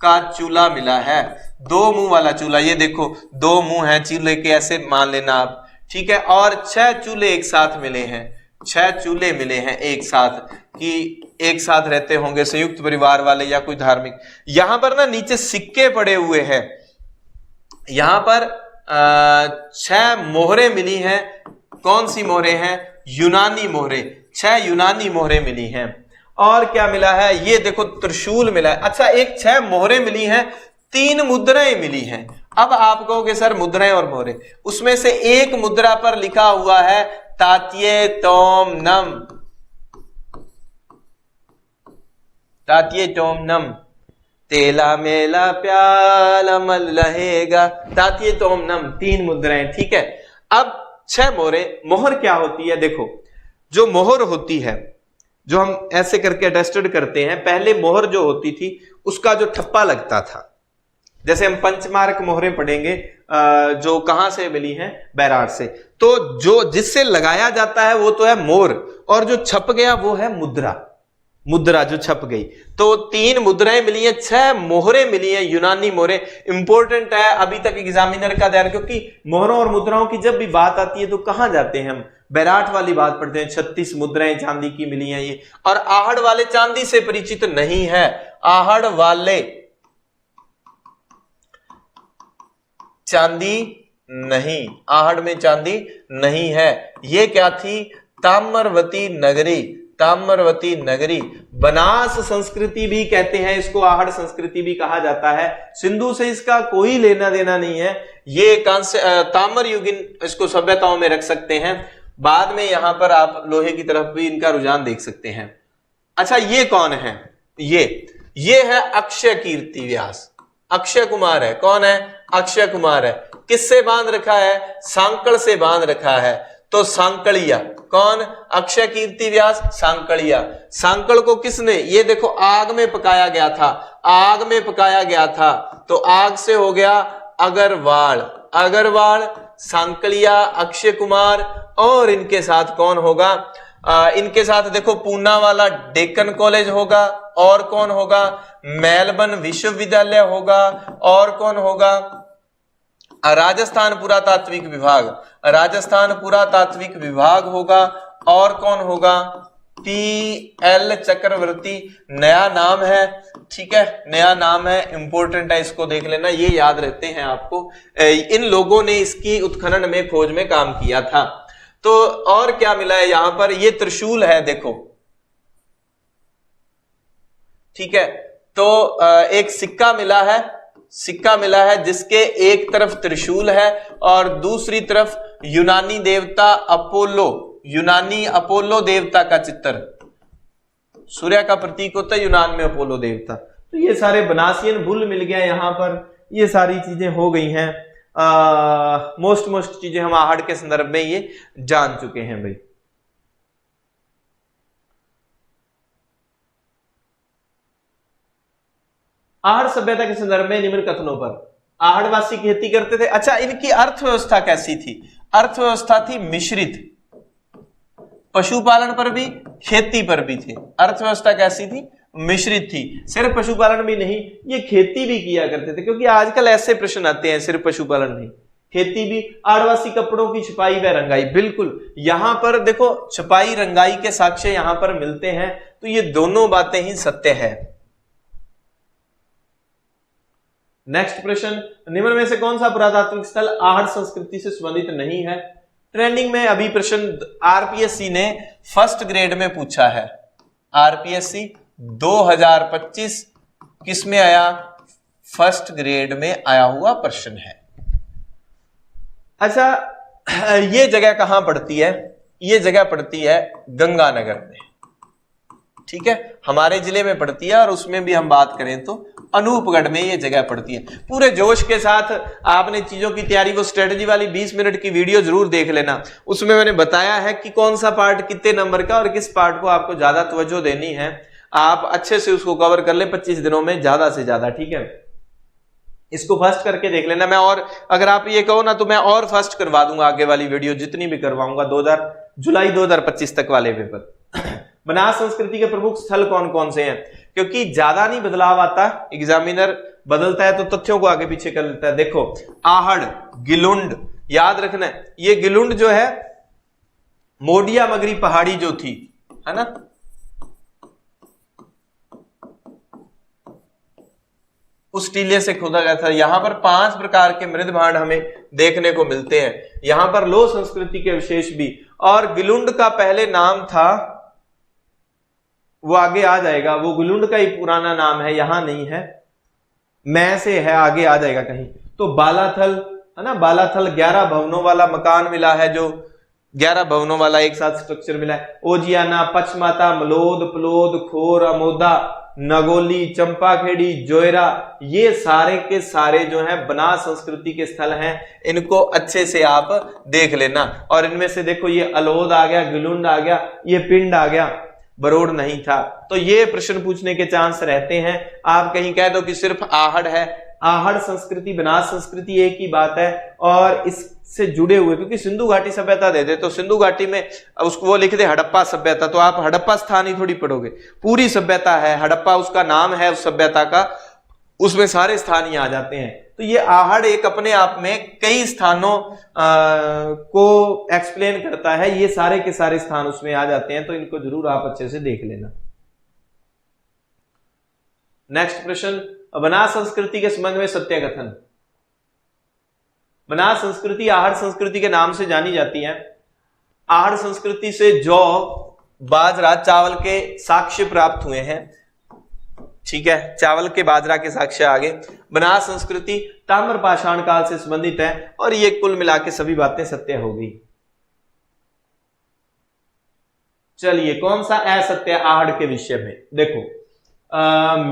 का चूल्हा मिला है, दो मुंह वाला चूल्हा। ये देखो, दो मुंह है चूल्हे के, ऐसे मान लेना आप, ठीक है। और 6 चूल्हे एक साथ मिले हैं, 6 चूल्हे मिले हैं एक साथ, कि एक साथ रहते होंगे संयुक्त परिवार वाले या कोई धार्मिक। यहां पर ना नीचे सिक्के पड़े हुए हैं, यहां पर 6 मोहरें मिली हैं। कौन सी मोहरें हैं? यूनानी मोहरें, 6 यूनानी मोहरें मिली हैं। और क्या मिला है? ये देखो, त्रिशूल मिला है। अच्छा, एक 6 मोहरें मिली हैं, 3 मुद्राएं मिली हैं। अब आप कहोगे सर मुद्राएं और मोहरें, उसमें से एक मुद्रा पर लिखा हुआ है तात्ये तोम नम, तात्ये तोम नम, तेला मेला प्याला मल रहेगा, तात्ये तोम नम, 3 मुद्राएं, ठीक है। अब 6 मोहरें। मोहर क्या होती है? देखो, जो मोहर होती है, जो हम ऐसे करके अटेस्टेड करते हैं, पहले मोहर जो होती थी उसका जो ठप्पा लगता था, जैसे हम पंचमार्क मोहरें पढ़ेंगे जो कहां से मिली हैं, बैराट से, तो जो जिससे लगाया जाता है वो तो है मोर, और जो छप गया वो है मुद्रा, मुद्रा जो छप गई। तो 3 मुद्राएं मिली हैं, 6 मोहरें मिली हैं, यूनानी मोहरें। इंपॉर्टेंट है अभी तक एग्जामिनर का ध्यान, क्योंकि मोहरों और मुद्राओं की जब भी बात आती है तो कहां जाते हैं हम, बैराट वाली बात पढ़ते हैं। 36 मुद्राएं चांदी की मिली हैं ये, और आहड़ वाले चांदी से परिचित नहीं है, आहड़ वाले चांदी नहीं, आहड़ में चांदी नहीं है। ये क्या थी, ताम्रवती नगरी, ताम्रवती नगरी। बनास संस्कृति भी कहते हैं इसको, आहड़ संस्कृति भी कहा जाता है। सिंधु से इसका कोई लेना देना नहीं है, ये ताम्र युगीन इसको सभ्यताओं में रख सकते हैं। बाद में यहां पर आप लोहे की तरफ भी इनका रुझान देख सकते हैं। अच्छा, ये कौन है, ये है अक्षय कीर्ति व्यास, अक्षय कुमार है। कौन है, अक्षय कुमार है। किससे बांध रखा है, सांकल से बांध रखा है, तो सांकलिया। कौन, अक्षय कीर्ति व्यास, सांकलिया। सांकल को किसने, ये देखो आग में पकाया गया था, आग में पकाया गया था, तो आग से हो गया अगरवाल, अगरवाल, सांकलिया, अक्षय कुमार। और इनके साथ कौन होगा, इनके साथ देखो पूना वाला डेक्कन कॉलेज होगा, और कौन होगा, मेलबर्न विश्वविद्यालय होगा, और कौन होगा, राजस्थान पुरातात्विक विभाग, राजस्थान पुरातात्विक विभाग होगा, और कौन होगा, पी.एल. चक्रवर्ती। नया नाम है, ठीक है, नया नाम है, इंपॉर्टेंट है, इसको देख लेना, ये याद रहते हैं आपको। इन लोगों ने इसकी उत्खनन में, खोज में काम किया था। तो और क्या मिला है यहां पर, ये त्रिशूल है, देखो, ठीक है। तो एक सिक्का मिला है, सिक्का मिला है जिसके एक तरफ त्रिशूल है और दूसरी तरफ यूनानी देवता अपोलो, यूनानी अपोलो देवता का चित्र, सूर्य का प्रतीक होता है यूनान में अपोलो देवता। तो ये सारे बनासियन बुल मिल गया यहां पर, ये सारी चीजें हो गई हैं। मोस्ट चीजें हम आहड़ के संदर्भ में ये जान चुके हैं भाई। आहड़ सभ्यता के संदर्भ में निम्न कथनों पर, आहड़वासी खेती करते थे। अच्छा, इनकी अर्थव्यवस्था कैसी थी, अर्थव्यवस्था थी मिश्रित, पशुपालन पर भी खेती पर भी थी। अर्थव्यवस्था कैसी थी, मिश्रित थी। सिर्फ पशुपालन भी नहीं, ये खेती भी किया करते थे, क्योंकि आजकल ऐसे प्रश्न आते हैं, सिर्फ पशुपालन नहीं, खेती भी। आदिवासी कपड़ों की छपाई व रंगाई, बिल्कुल यहां पर देखो छपाई रंगाई के साक्ष्य यहां पर मिलते हैं, तो ये दोनों बातें ही सत्य है। नेक्स्ट प्रश्न, निम्न में से कौन सा पुरातात्विक स्थल आहड़ संस्कृति से संबंधित नहीं है। ट्रेंडिंग में अभी प्रश्न आरपीएससी ने फर्स्ट ग्रेड में पूछा है, आरपीएससी 2025 किस में आया, फर्स्ट ग्रेड में आया हुआ प्रश्न है। अच्छा, ये जगह कहां पड़ती है, ये जगह पड़ती है गंगानगर में, ठीक है, हमारे जिले में पड़ती है, और उसमें भी हम बात करें तो अनूपगढ़ में ये जगह पड़ती है। पूरे जोश के साथ आपने चीजों की तैयारी, वो स्ट्रेटजी वाली 20 मिनट की वीडियो जरूर देख लेना, उसमें मैंने बताया है कि कौन सा पार्ट कितने नंबर का और किस पार्ट को आपको ज्यादा तवज्जो देनी है। आप अच्छे से उसको कवर कर ले 25 दिनों में ज्यादा से ज्यादा, ठीक है। इसको फर्स्ट करके देख लेना। मैं और अगर आप ये कहो ना तो मैं और फर्स्ट करवा दूंगा, आगे वाली वीडियो जितनी भी करवाऊंगा, जुलाई 2025 तक वाले पेपर। बनास संस्कृति के प्रमुख स्थल कौन कौन से हैं, क्योंकि ज्यादा नहीं बदलाव आता, एग्जामिनर बदलता है तो तथ्यों को आगे पीछे कर लेता है। देखो आहड़, गिलुंड, याद रखना है, ये गिलुंड जो है मोडिया मगरी पहाड़ी जो थी, है ना, उस टीले से खोदा गया था। यहां पर 5 प्रकार के मृद भांड हमें देखने को मिलते हैं, यहां पर लो संस्कृति के विशेष भी। और गिलुंड का पहले नाम था, वो आगे आ जाएगा, वो गिलुंड का ही पुराना नाम है, यहां नहीं है, मैं से है, आगे आ जाएगा कहीं। तो बालाथल है ना, बालाथल 11 भवनों वाला मकान मिला है, जो 11 भवनों वाला एक साथ स्ट्रक्चर मिला है। ओजियाना, पचमाता, मलोद, पलोद, खोर, अमोदा, नगोली, चंपाखेड़ी, जोयरा, ये सारे के सारे जो हैं बनास संस्कृति के स्थल हैं, इनको अच्छे से आप देख लेना। और इनमें से देखो ये अलोद आ गया, गिलुंड आ गया, ये पिंड आ गया। बरोड़ नहीं था। तो ये प्रश्न पूछने के चांस रहते हैं। आप कहीं कह दो कि सिर्फ आहड़ है, आहड़ संस्कृति बनास संस्कृति एक ही बात है, और इससे जुड़े हुए, क्योंकि सिंधु घाटी सभ्यता दे दे तो सिंधु घाटी में उसको वो लिख दे हड़प्पा सभ्यता, तो आप हड़प्पा स्थान ही थोड़ी पढ़ोगे, पूरी सभ्यता है, हड़प्पा उसका नाम है उस सभ्यता का, उसमें सारे स्थान ही आ जाते हैं। तो ये आहड़ एक अपने आप में कई स्थानों को एक्सप्लेन करता है, ये सारे के सारे स्थान उसमें आ जाते हैं, तो इनको जरूर आप अच्छे से देख लेना। नेक्स्ट प्रश्न, बनास संस्कृति के संबंध में सत्य कथन। बनास संस्कृति आहड़ संस्कृति के नाम से जानी जाती है। आहड़ संस्कृति से जौ, बाजरा, चावल के साक्ष्य प्राप्त हुए हैं। ठीक है, चावल के बाजरा के साक्ष्य आगे। बनास संस्कृति ताम्र पाषाण काल से संबंधित है, और ये कुल मिला के सभी बातें सत्य हो गई। चलिए, कौन सा असत्य आहड़ के विषय में? देखो,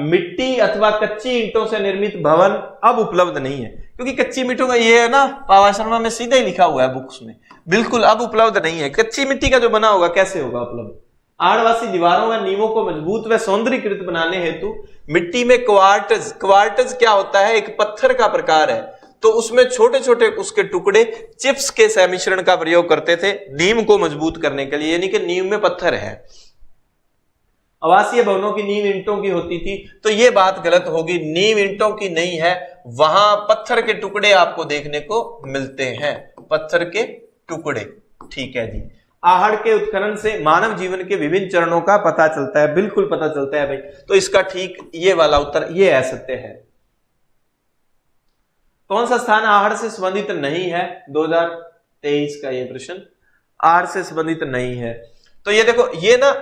मिट्टी अथवा कच्ची ईंटों से निर्मित भवन अब उपलब्ध नहीं है, क्योंकि कच्ची ईंटों का ये है ना, पावा शर्मा में सीधा ही लिखा हुआ है बुक्स में, बिल्कुल अब उपलब्ध नहीं है। कच्ची मिट्टी का जो बना होगा कैसे होगा उपलब्ध? आहड़वासी दीवारों व नींवों को मजबूत व सौंदर्यीकृत बनाने हेतु मिट्टी में क्वार्टज, क्वार्टज क्या होता है? एक पत्थर का प्रकार है, तो उसमें छोटे छोटे उसके टुकड़े चिप्स के सम्मिश्रण का प्रयोग करते थे नींव को मजबूत करने के लिए, यानी कि नींव में पत्थर है। आवासीय भवनों की नींव ईंटों की होती थी, तो यह बात गलत होगी, नींव ईंटों की नहीं है, वहां पत्थर के टुकड़े आपको देखने को मिलते हैं, पत्थर के टुकड़े। ठीक है जी। आहड़ के उत्खनन से मानव जीवन के विभिन्न चरणों का पता चलता है, बिल्कुल पता चलता है भाई, तो इसका ठीक ये वाला उत्तर ये असत्य है। कौन सा स्थान आहड़ से संबंधित नहीं है? 2023 का ये प्रश्न आहड़ से संबंधित नहीं है। तो ये देखो, ये ना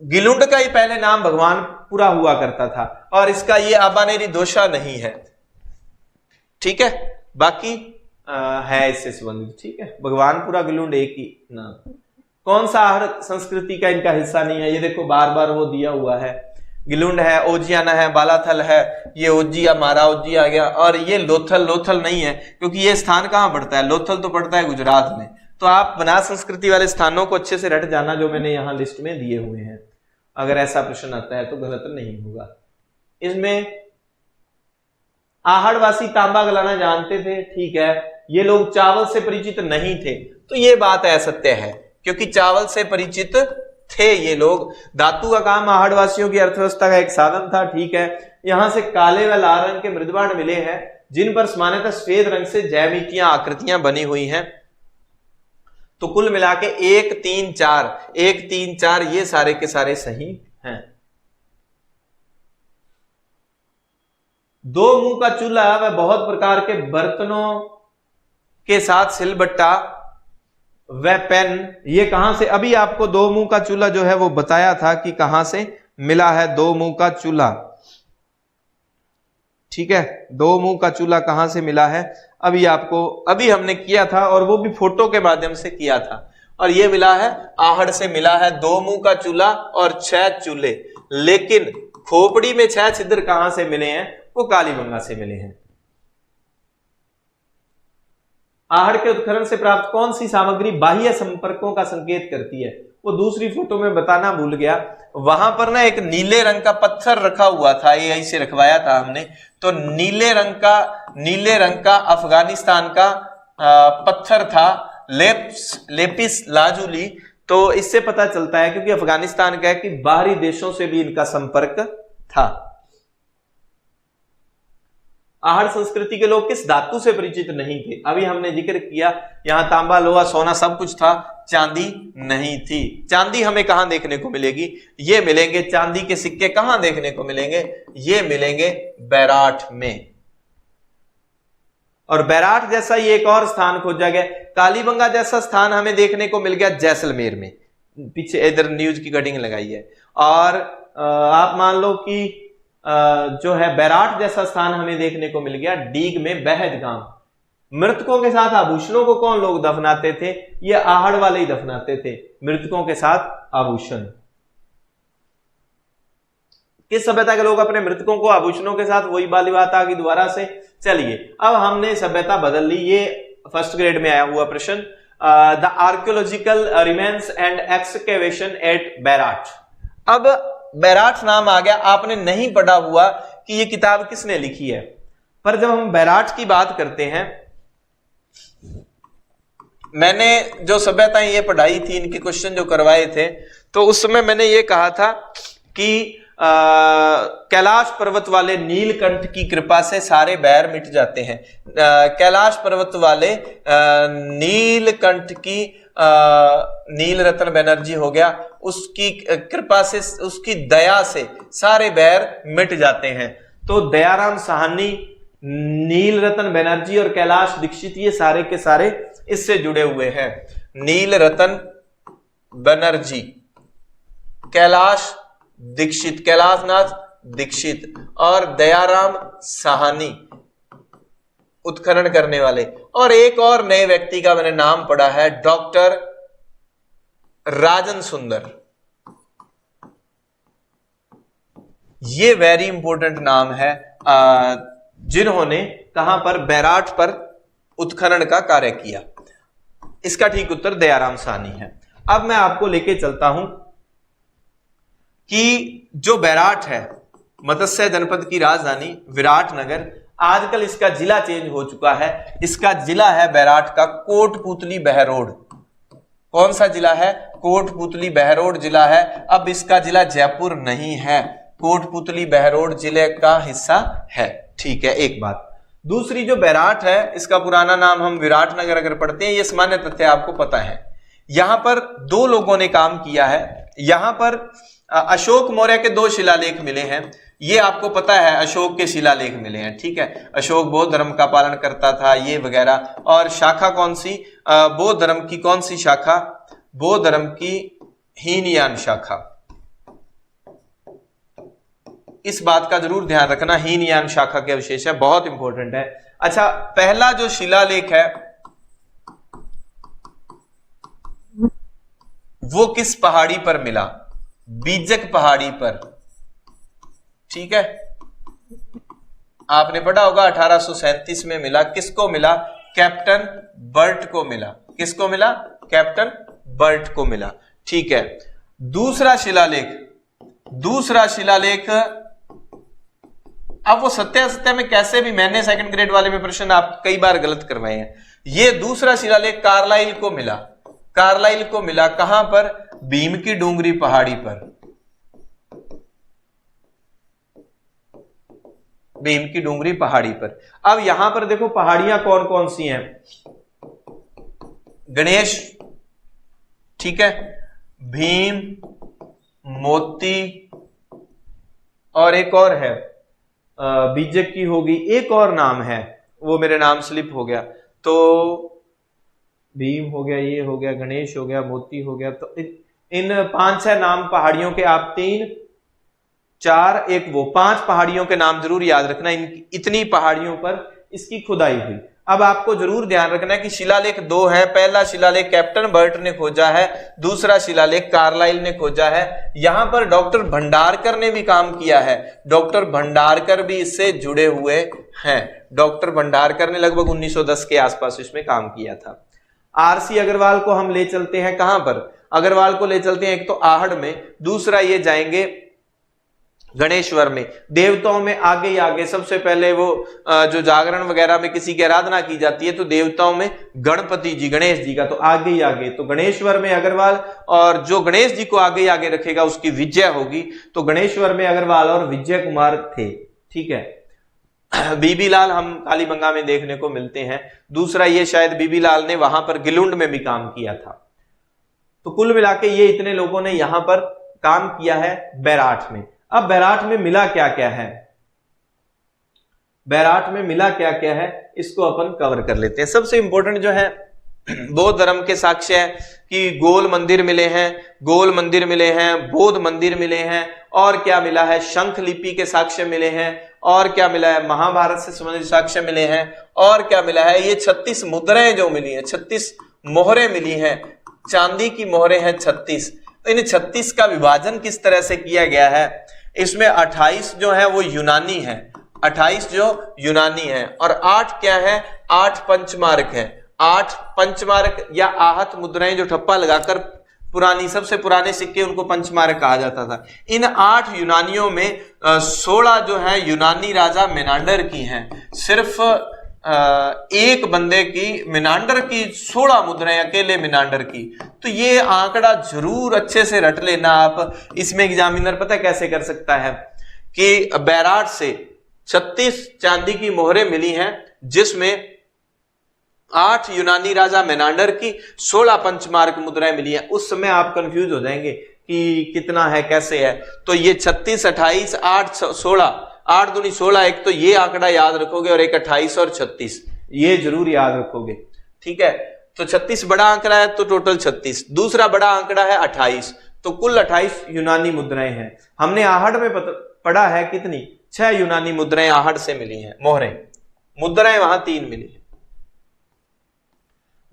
गिलुंड का ही पहले नाम भगवानपुरा हुआ करता था, और इसका ये आबानेरी दोषा नहीं है। ठीक है, बाकी है इससे संबंधित। ठीक है, भगवानपुरा गिलुंड एक ही नाम। कौन सा आहड़ संस्कृति का इनका हिस्सा नहीं है? ये देखो बार बार वो दिया हुआ है, गिलुंड है, ओजियाना है, बालाथल है, ये ओजिया मारा ओजी आ गया, और ये लोथल, लोथल नहीं है, क्योंकि ये स्थान कहां पड़ता है? लोथल तो पड़ता है गुजरात में। तो आप बनास संस्कृति वाले स्थानों को अच्छे से रट जाना, जो मैंने यहां लिस्ट में दिए हुए हैं, अगर ऐसा प्रश्न आता है तो गलत नहीं होगा। इसमें आहड़वासी तांबा गलाना जानते थे, ठीक है, ये लोग चावल से परिचित नहीं थे, तो ये बात असत्य है, क्योंकि चावल से परिचित थे ये लोग। धातु का काम आहड़वासियों की अर्थव्यवस्था का एक साधन था, ठीक है। यहां से काले व लाल रंग के मृदबाण मिले हैं, जिन पर सामान्यतः सफेद रंग से ज्यामितियां, आकृतियां बनी हुई हैं। तो कुल मिला के 1 3 4 ये सारे के सारे सही हैं। 2 मुंह का चूल्हा व बहुत प्रकार के बर्तनों के साथ सिलबट्टा व पेन, ये कहां से? अभी आपको 2 मुंह का चूल्हा जो है वो बताया था कि कहां से मिला है 2 मुंह का चूल्हा। ठीक है, 2 मुंह का चूल्हा कहां से मिला है अभी हमने किया था, और वो भी फोटो के माध्यम से किया था, और ये मिला है आहड़ से मिला है 2 मुंह का चूल्हा और 6 चूल्हे। लेकिन खोपड़ी में 6 छिद्र कहां से मिले हैं? वो कालीबंगा से मिले हैं। आहड़ के उत्खनन से प्राप्त कौन सी सामग्री बाह्य संपर्कों का संकेत करती है? वो दूसरी फोटो में बताना भूल गया, वहां पर ना एक नीले रंग का पत्थर रखा हुआ था, ये ऐसे रखवाया था हमने, तो नीले रंग का अफगानिस्तान का पत्थर था, लेपिस लाजुली। तो इससे पता चलता है, क्योंकि अफगानिस्तान का है, कि बाहरी देशों से भी इनका संपर्क था। आहड़ संस्कृति के लोग किस धातु से परिचित नहीं थे? अभी हमने जिक्र किया, यहां तांबा, लोहा, सोना सब कुछ था, चांदी नहीं थी। चांदी हमें कहां देखने को मिलेगी? ये मिलेंगे चांदी के सिक्के, कहां देखने को मिलेंगे? ये मिलेंगे बैराठ में। और बैराठ जैसा ही एक और स्थान खोजा गया, कालीबंगा जैसा स्थान हमें देखने को मिल गया जैसलमेर में, पीछे इधर न्यूज की कटिंग लगाई है। और आप मान लो कि जो है बैराठ जैसा स्थान हमें देखने को मिल गया डीग में, बहज गांव। मृतकों के साथ आभूषणों को कौन लोग दफनाते थे? ये आहड़ वाले ही दफनाते थे, मृतकों के साथ आभूषण। किस सभ्यता के लोग अपने मृतकों को आभूषणों के साथ? वही वाली बात आ गई दोबारा से। चलिए, अब हमने सभ्यता बदल ली, ये फर्स्ट ग्रेड में आया हुआ प्रश्न। The archaeological remains and excavation at Bairat. अब बैराट नाम आ गया, आपने नहीं पढ़ा हुआ कि ये किताब किसने लिखी है, पर जब हम बैराट की बात करते हैं, मैंने जो सभ्यताएं ये पढ़ाई थी, इनके क्वेश्चन जो करवाए थे, तो उस समय मैंने ये कहा था कि कैलाश पर्वत वाले नीलकंठ की कृपा से सारे बैर मिट जाते हैं। कैलाश पर्वत वाले नीलकंठ की नील रतन बनर्जी हो गया, उसकी कृपा से, उसकी दया से सारे बैर मिट जाते हैं। तो दयाराम साहनी, नील रतन बनर्जी और कैलाश दीक्षित, ये सारे के सारे इससे जुड़े हुए हैं। नील रतन बनर्जी, कैलाश दीक्षित, कैलाशनाथ दीक्षित और दयाराम साहनी उत्खनन करने वाले। और एक और नए व्यक्ति का मैंने नाम पढ़ा है, डॉक्टर राजन सुंदर। ये वेरी इंपॉर्टेंट नाम है, जिन्होंने कहां पर, बैराट पर उत्खनन का कार्य किया। इसका ठीक उत्तर दयाराम साहनी है। अब मैं आपको लेके चलता हूं कि जो बैराट है, मत्स्य जनपद की राजधानी विराटनगर, आजकल इसका जिला चेंज हो चुका है। इसका जिला है बैराट का कोटपुतली बहरोड। कौन सा जिला है? कोटपुतली बहरोड जिला है। अब इसका जिला जयपुर नहीं है, कोटपुतली बहरोड जिले का हिस्सा है। ठीक है, एक बात। दूसरी, जो बैराट है, इसका पुराना नाम हम विराटनगर अगर पढ़ते हैं, ये सामान्य तथ्य आपको पता है। यहां पर दो लोगों ने काम किया है। यहां पर अशोक मौर्य के 2 शिलालेख मिले हैं, ये आपको पता है, अशोक के शिलालेख मिले हैं। ठीक है, अशोक बौद्ध धर्म का पालन करता था, ये वगैरह। और शाखा कौन सी? बौद्ध धर्म की कौन सी शाखा? बौद्ध धर्म की हीनयान शाखा। इस बात का जरूर ध्यान रखना, हीनयान शाखा के अवशेष है, बहुत इंपॉर्टेंट है। अच्छा, पहला जो शिलालेख है वो किस पहाड़ी पर मिला? बीजक पहाड़ी पर। ठीक है, आपने पढ़ा होगा 1837 में मिला। किसको मिला? कैप्टन बर्ट को मिला। किसको मिला? कैप्टन बर्ट को मिला। ठीक है, दूसरा शिलालेख, अब वो सत्य में कैसे भी, मैंने सेकंड ग्रेड वाले में प्रश्न आप कई बार गलत करवाए हैं। ये दूसरा शिलालेख कार्लाइल को मिला। कार्लाइल को मिला कहां पर? भीम की डूंगरी पहाड़ी पर। भीम की डूंगरी पहाड़ी पर। अब यहां पर देखो पहाड़ियां कौन कौन सी हैं? गणेश, ठीक है, भीम, मोती, और एक और है बीजक की होगी, एक और नाम है, वो मेरे नाम स्लिप हो गया। तो भीम हो गया, ये हो गया, गणेश हो गया, मोती हो गया। तो इन 5-6 नाम पहाड़ियों के आप 3, 4, 1 वो 5 पहाड़ियों के नाम जरूर याद रखना। इतनी पहाड़ियों पर इसकी खुदाई हुई। अब आपको जरूर ध्यान रखना है कि शिलालेख 2 है। पहला शिलालेख कैप्टन बर्ट ने खोजा है, दूसरा शिलालेख कार्लाइल ने खोजा है। यहां पर डॉक्टर भंडारकर ने भी काम किया है। डॉक्टर भंडारकर भी इससे जुड़े हुए हैं। डॉक्टर भंडारकर ने लगभग 1910 के आसपास इसमें काम किया था। आरसी अग्रवाल को हम ले चलते हैं कहां पर? अग्रवाल को ले चलते हैं एक तो आहड़ में, दूसरा ये जाएंगे गणेश्वर में। देवताओं में आगे ही आगे सबसे पहले वो जो जागरण वगैरह में किसी की आराधना की जाती है, तो देवताओं में गणपति जी, गणेश जी का तो आगे ही आगे। तो गणेश्वर में अग्रवाल, और जो गणेश जी को आगे ही आगे रखेगा उसकी विजय होगी। तो गणेश्वर में अग्रवाल और विजय कुमार थे। ठीक है, बीबी लाल हम कालीबंगा में देखने को मिलते हैं। दूसरा ये शायद बीबी लाल ने वहां पर गिलुंड में भी काम किया था। तो कुल मिला के ये इतने लोगों ने यहां पर काम किया है बैराट में। अब बैराट में मिला क्या क्या है? बैराट में मिला क्या क्या है, इसको अपन कवर कर लेते हैं। सबसे इंपॉर्टेंट जो है बौद्ध धर्म के साक्ष्य है कि गोल मंदिर मिले हैं, गोल मंदिर मिले हैं, बौद्ध मंदिर मिले हैं, और क्या मिला है? शंख लिपि के साक्ष्य मिले हैं, और क्या मिला है? महाभारत से संबंधित साक्ष्य मिले हैं, और क्या मिला है? ये 36 मुद्राएं जो मिली हैं, 36 मोहरें मिली हैं, चांदी की मोहरें हैं 36। इन 36 का विभाजन किस तरह से किया गया है? इसमें 28 जो है वो यूनानी है, 28 जो यूनानी है, और 8 क्या है? 8 पंचमार्क है। 8 पंचमारक या आहत मुद्राएं जो ठप्पा लगाकर पुरानी सबसे पुराने सिक्के उनको पंचमारक कहा जाता था। इन 8 यूनानियों में 16 जो है यूनानी राजा मेनांडर की हैं। सिर्फ एक बंदे की मेनांडर की 16 मुद्राएं, अकेले मेनांडर की। तो ये आंकड़ा जरूर अच्छे से रट लेना आप। इसमें एग्जामिनर पता है कैसे कर सकता है कि बैराट से 36 चांदी की मोहरें मिली हैं, जिसमें 8 यूनानी राजा मेनांडर की 16 पंचमार्क मुद्राएं मिली हैं। उस समय आप कंफ्यूज हो जाएंगे कि कितना है कैसे है। तो ये 36, 28, 8, 16, 8 दूनी 16, एक तो ये आंकड़ा याद रखोगे और एक 28 और 36 ये जरूर याद रखोगे। ठीक है, तो 36 बड़ा आंकड़ा है तो टोटल 36, दूसरा बड़ा आंकड़ा है 28, तो कुल 28 यूनानी मुद्राएं हैं। हमने आहट में पढ़ा है कितनी, 6 यूनानी मुद्राएं आहट से मिली हैं, मोहरें, मुद्राएं वहां 3 मिली है।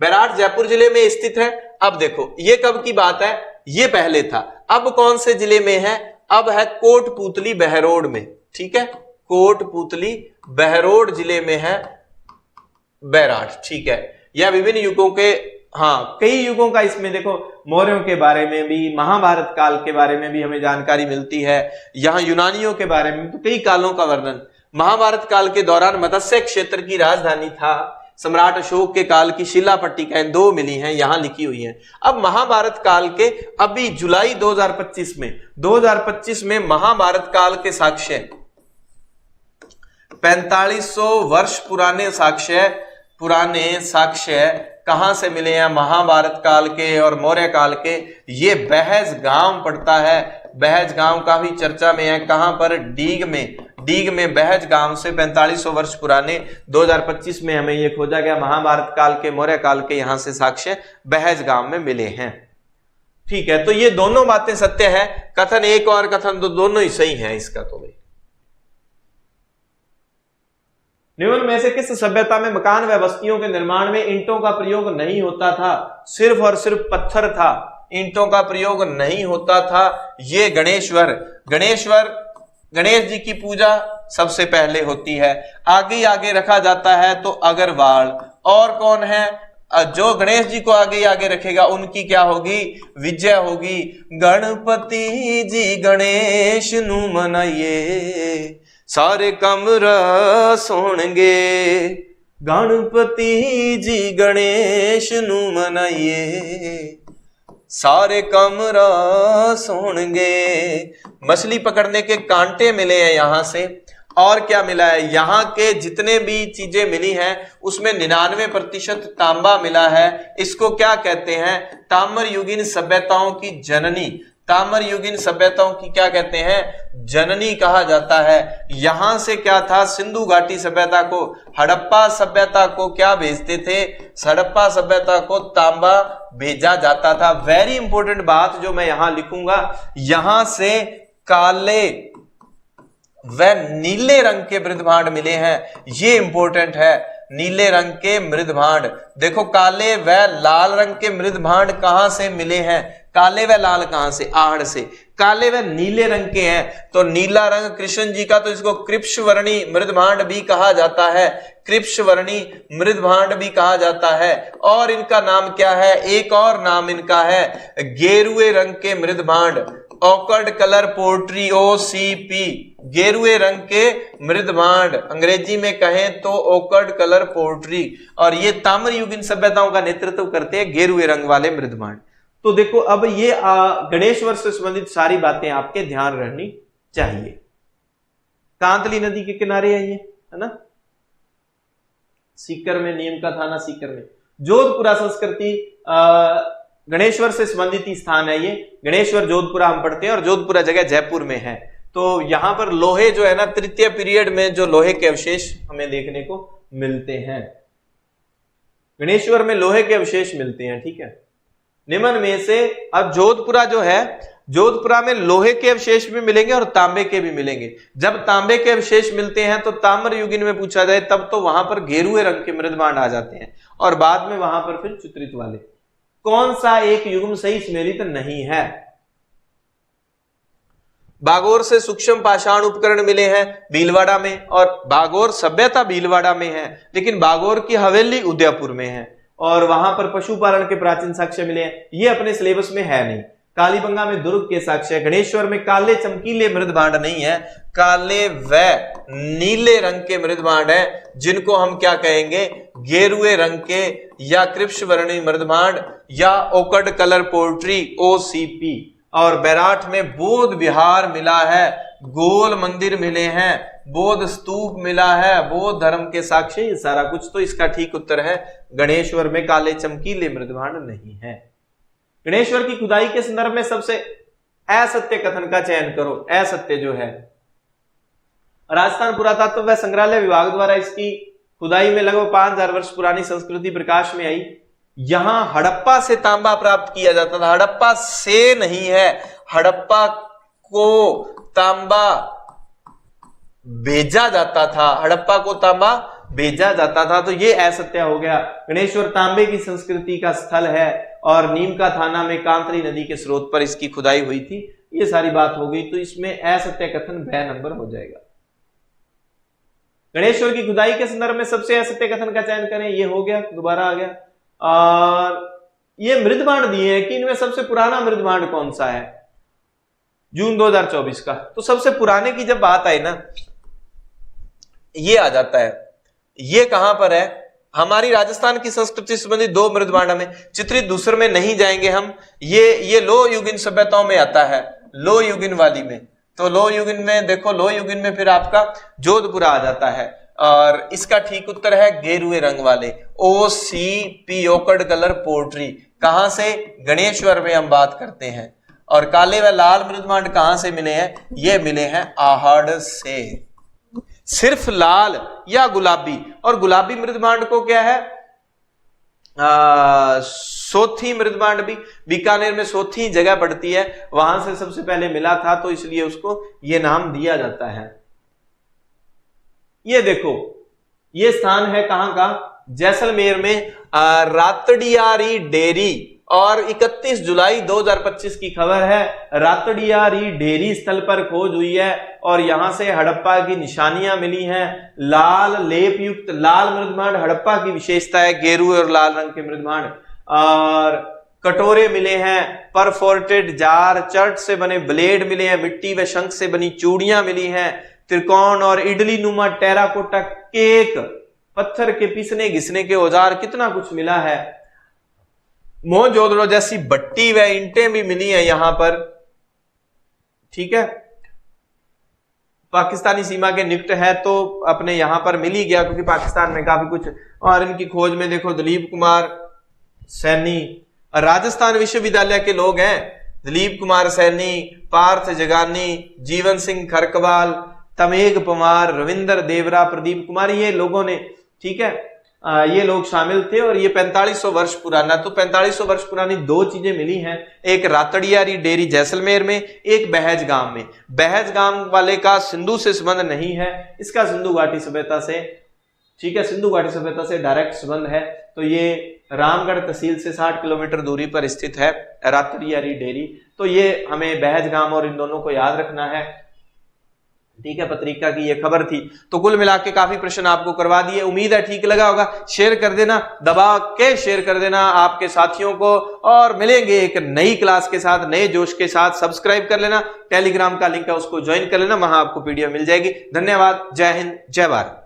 बैराट जयपुर जिले में स्थित है। अब देखो ये कब की बात है, ये पहले था, अब कौन से जिले में है, अब है कोटपूतली बहरोड में। ठीक है, कोटपूतली बहरोड जिले में है बैराट। ठीक है, यह विभिन्न युगों के, हाँ कई युगों का इसमें देखो मौर्यों के बारे में भी, महाभारत काल के बारे में भी हमें जानकारी मिलती है, यहां यूनानियों के बारे में, तो कई कालों का वर्णन। महाभारत काल के दौरान मत्स्य क्षेत्र की राजधानी था। सम्राट अशोक के काल की शिला पट्टिकाएं 2 मिली हैं, यहां लिखी हुई हैं। अब महाभारत काल के अभी जुलाई 2025 में महाभारत काल के साक्ष्य 4500 वर्ष पुराने साक्ष्य कहां से मिले हैं, महाभारत काल के और मौर्य काल के। ये बहज गांव पड़ता है, बहज गांव काफी चर्चा में है। कहां पर, डीग में बहज गांव से 4500 वर्ष पुराने 2025 में हमें ये खोजा गया महाभारत काल के, मौर्य काल के, यहां से साक्ष्य बहज गांव में मिले हैं। ठीक है, तो ये दोनों बातें सत्य है, कथन एक और कथन दो दोनों ही सही है इसका। तो भाई निम्न में से किस सभ्यता में मकान व बस्तियों के निर्माण में ईंटों का प्रयोग नहीं होता था, सिर्फ और सिर्फ पत्थर था, ईंटों का प्रयोग नहीं होता था? ये गणेश जी की पूजा सबसे पहले होती है, आगे रखा जाता है तो अग्रवाल। और कौन है जो गणेश जी को आगे रखेगा, उनकी क्या होगी, विजय होगी। गणपति जी गणेश नु मनाइए, सारे कमरा सोणगे, गणपति जी गणेश नु मनाइए, सारे कमरा सोणगे। मछली पकड़ने के कांटे मिले हैं यहां से। और क्या मिला है, यहां के जितने भी चीजें मिली हैं उसमें 99% तांबा मिला है। इसको क्या कहते हैं, ताम्र युगीन सभ्यताओं की जननी। ताम्र युगीन सभ्यताओं की क्या कहते हैं, जननी कहा जाता है। यहां से क्या था, सिंधु घाटी सभ्यता को, हड़प्पा सभ्यता को क्या भेजते थे, हड़प्पा सभ्यता को तांबा भेजा जाता था। वेरी इंपॉर्टेंट बात जो मैं यहां लिखूंगा, यहां से काले व नीले रंग के मृदभांड मिले हैं, ये इंपॉर्टेंट है। नीले रंग के मृदभांड, देखो काले व लाल रंग के मृदभांड कहां से मिले हैं, काले व लाल कहां से, आहड़ से। काले व नीले रंग के हैं तो नीला रंग कृष्ण जी का, तो इसको कृप्शवर्णी मृदभांड भी कहा जाता है, कृप्शवर्णी मृदभांड भी कहा जाता है। और इनका नाम क्या है, एक और नाम इनका है गेरुए रंग के मृदभांड, ऑकर्ड कलर पोर्ट्री, OCP, गेरुए रंग के मृदभांड, अंग्रेजी में कहें तो ऑकर्ड कलर पोर्ट्री। और ये ताम्र युगीन सभ्यताओं का नेतृत्व करते हैं गेरुए रंग वाले मृदभांड। तो देखो अब ये गणेश वर्ष से संबंधित सारी बातें आपके ध्यान रहनी चाहिए। कांतली नदी के किनारे है ये, है ना, सीकर में, नीम का थाना सीकर में। जोधपुरा संस्कृति गणेश्वर से संबंधित ही स्थान है ये। गणेश्वर जोधपुरा हम पढ़ते हैं और जोधपुरा जगह जयपुर में है। तो यहां पर लोहे जो है ना, तृतीय पीरियड में जो लोहे के अवशेष हमें देखने को मिलते हैं, गणेश्वर में लोहे के अवशेष मिलते हैं। ठीक है, निम्न में से अब जोधपुरा जो है, जोधपुरा में लोहे के अवशेष भी मिलेंगे और तांबे के भी मिलेंगे। जब तांबे के अवशेष मिलते हैं तो ताम्र युगीन में पूछा जाए तब तो वहां पर गेरुए रंग के मृदभांड आ जाते हैं, और बाद में वहां पर फिर चित्रित वाले। कौन सा एक युग्म सही स्मेरित नहीं है? बागोर से सूक्ष्म पाषाण उपकरण मिले हैं भीलवाड़ा में, और बागोर सभ्यता भीलवाड़ा में है, लेकिन बागोर की हवेली उदयपुर में है। और वहां पर पशुपालन के प्राचीन साक्ष्य मिले हैं, ये अपने सिलेबस में है नहीं। कालीबंगा में दुर्ग के साक्ष्य, गणेश्वर में काले चमकीले मृदभांड नहीं है, काले व नीले रंग के मृदभांड है, जिनको हम क्या कहेंगे, गेरुए रंग के या कृष्ण वर्णी मृदभांड या ओकड कलर पोल्ट्री OCP। और बैराठ में बौद्ध विहार मिला है, गोल मंदिर मिले हैं, बौद्ध स्तूप मिला है, बौद्ध धर्म के साक्ष्य, ये सारा कुछ। तो इसका ठीक उत्तर है गणेश्वर में काले चमकीले मृदभांड नहीं है। गणेश्वर की खुदाई के संदर्भ में सबसे असत्य कथन का चयन करो। असत्य जो है, राजस्थान पुरातत्व व संग्रहालय विभाग द्वारा इसकी खुदाई में लगभग 5000 वर्ष पुरानी संस्कृति प्रकाश में आई। यहां हड़प्पा से तांबा प्राप्त किया जाता था, हड़प्पा से नहीं है, हड़प्पा को तांबा भेजा जाता था, हड़प्पा को तांबा भेजा जाता था। तो ये असत्य हो गया। गणेश्वर तांबे की संस्कृति का स्थल है और नीम का थाना में कांतरी नदी के स्रोत पर इसकी खुदाई हुई थी। ये सारी बात हो गई, तो इसमें असत्य कथन 2 नंबर हो जाएगा। गणेश्वर की खुदाई के संदर्भ में सबसे असत्य कथन का चयन करें, ये हो गया, दोबारा आ गया। और ये मृदभांड दिए हैं कि इनमें सबसे पुराना मृदभांड कौन सा है, जून 2024 का। तो सबसे पुराने की जब बात आई ना, ये आ जाता है। ये कहां पर है, हमारी राजस्थान की संस्कृति संबंधी 2 मृदभांड में चित्रित, दूसरे में नहीं जाएंगे हम। ये लो युगिन सभ्यताओं में आता है, लो युगिन वाली में। तो लो युगिन में देखो, लो युगिन में फिर आपका जोधपुर आ जाता है, और इसका ठीक उत्तर है गेरुए रंग वाले OCP, ओकड कलर पोल्ट्री। कहां से, गणेश्वर में हम बात करते हैं। और काले व लाल मृदभांड कहां से मिले हैं, ये मिले हैं आहड़ से। सिर्फ लाल या गुलाबी, और गुलाबी मृदभांड को क्या है, सोथी मृदभांड भी, बीकानेर में सोथी जगह पड़ती है, वहां से सबसे पहले मिला था, तो इसलिए उसको ये नाम दिया जाता है। ये देखो, ये स्थान है कहां का, जैसलमेर में रातड़ियारी डेरी। और 31 जुलाई 2025 की खबर है, रातड़ियारी डेरी स्थल पर खोज हुई है और यहां से हड़प्पा की निशानियां मिली हैं। लाल लेप युक्त लाल मृदभांड हड़प्पा की विशेषता है, गेरुए और लाल रंग के मृदभांड। और कटोरे मिले हैं, परफोर्टेड जार, चर्च से बने ब्लेड मिले हैं, मिट्टी व शंख से बनी चूड़ियां मिली हैं, त्रिकोण और इडली नुमा टेराकोटा केक, पत्थर के पीसने घिसने के औजार, कितना कुछ मिला है। मोहनजोदड़ो जैसी भट्टी व ईंटें भी मिली हैं यहां पर, ठीक है। पाकिस्तानी सीमा के निकट है, तो अपने यहां पर मिल ही गया, क्योंकि पाकिस्तान में काफी कुछ। और इनकी खोज में देखो, दिलीप कुमार सैनी राजस्थान विश्वविद्यालय के लोग हैं, दिलीप कुमार सैनी, पार्थ जगानी, जीवन सिंह खरकवाल, तमेघ पवार, रविंदर देवरा, प्रदीप कुमार, ये लोगों ने, ठीक है, ये लोग शामिल थे। और ये 4500 वर्ष पुराना, तो 4500 वर्ष पुरानी 2 चीजें मिली हैं, एक रातड़ियारी डेरी जैसलमेर में, एक बहज गांव में। बहज गांव वाले का सिंधु से संबंध नहीं है, इसका सिंधु घाटी सभ्यता से, ठीक है, सिंधु घाटी सभ्यता से डायरेक्ट संबंध है। तो ये रामगढ़ तहसील से 60 किलोमीटर दूरी पर स्थित है रातड़ियारी डेरी। तो ये हमें बहज गांव और इन दोनों को याद रखना है, ठीक है। पत्रिका की ये खबर थी। तो कुल मिला के काफी प्रश्न आपको करवा दिए, उम्मीद है ठीक लगा होगा। शेयर कर देना, दबा के शेयर कर देना आपके साथियों को, और मिलेंगे एक नई क्लास के साथ, नए जोश के साथ। सब्सक्राइब कर लेना, टेलीग्राम का लिंक है उसको ज्वाइन कर लेना, वहां आपको PDF मिल जाएगी। धन्यवाद, जय हिंद, जय भारत।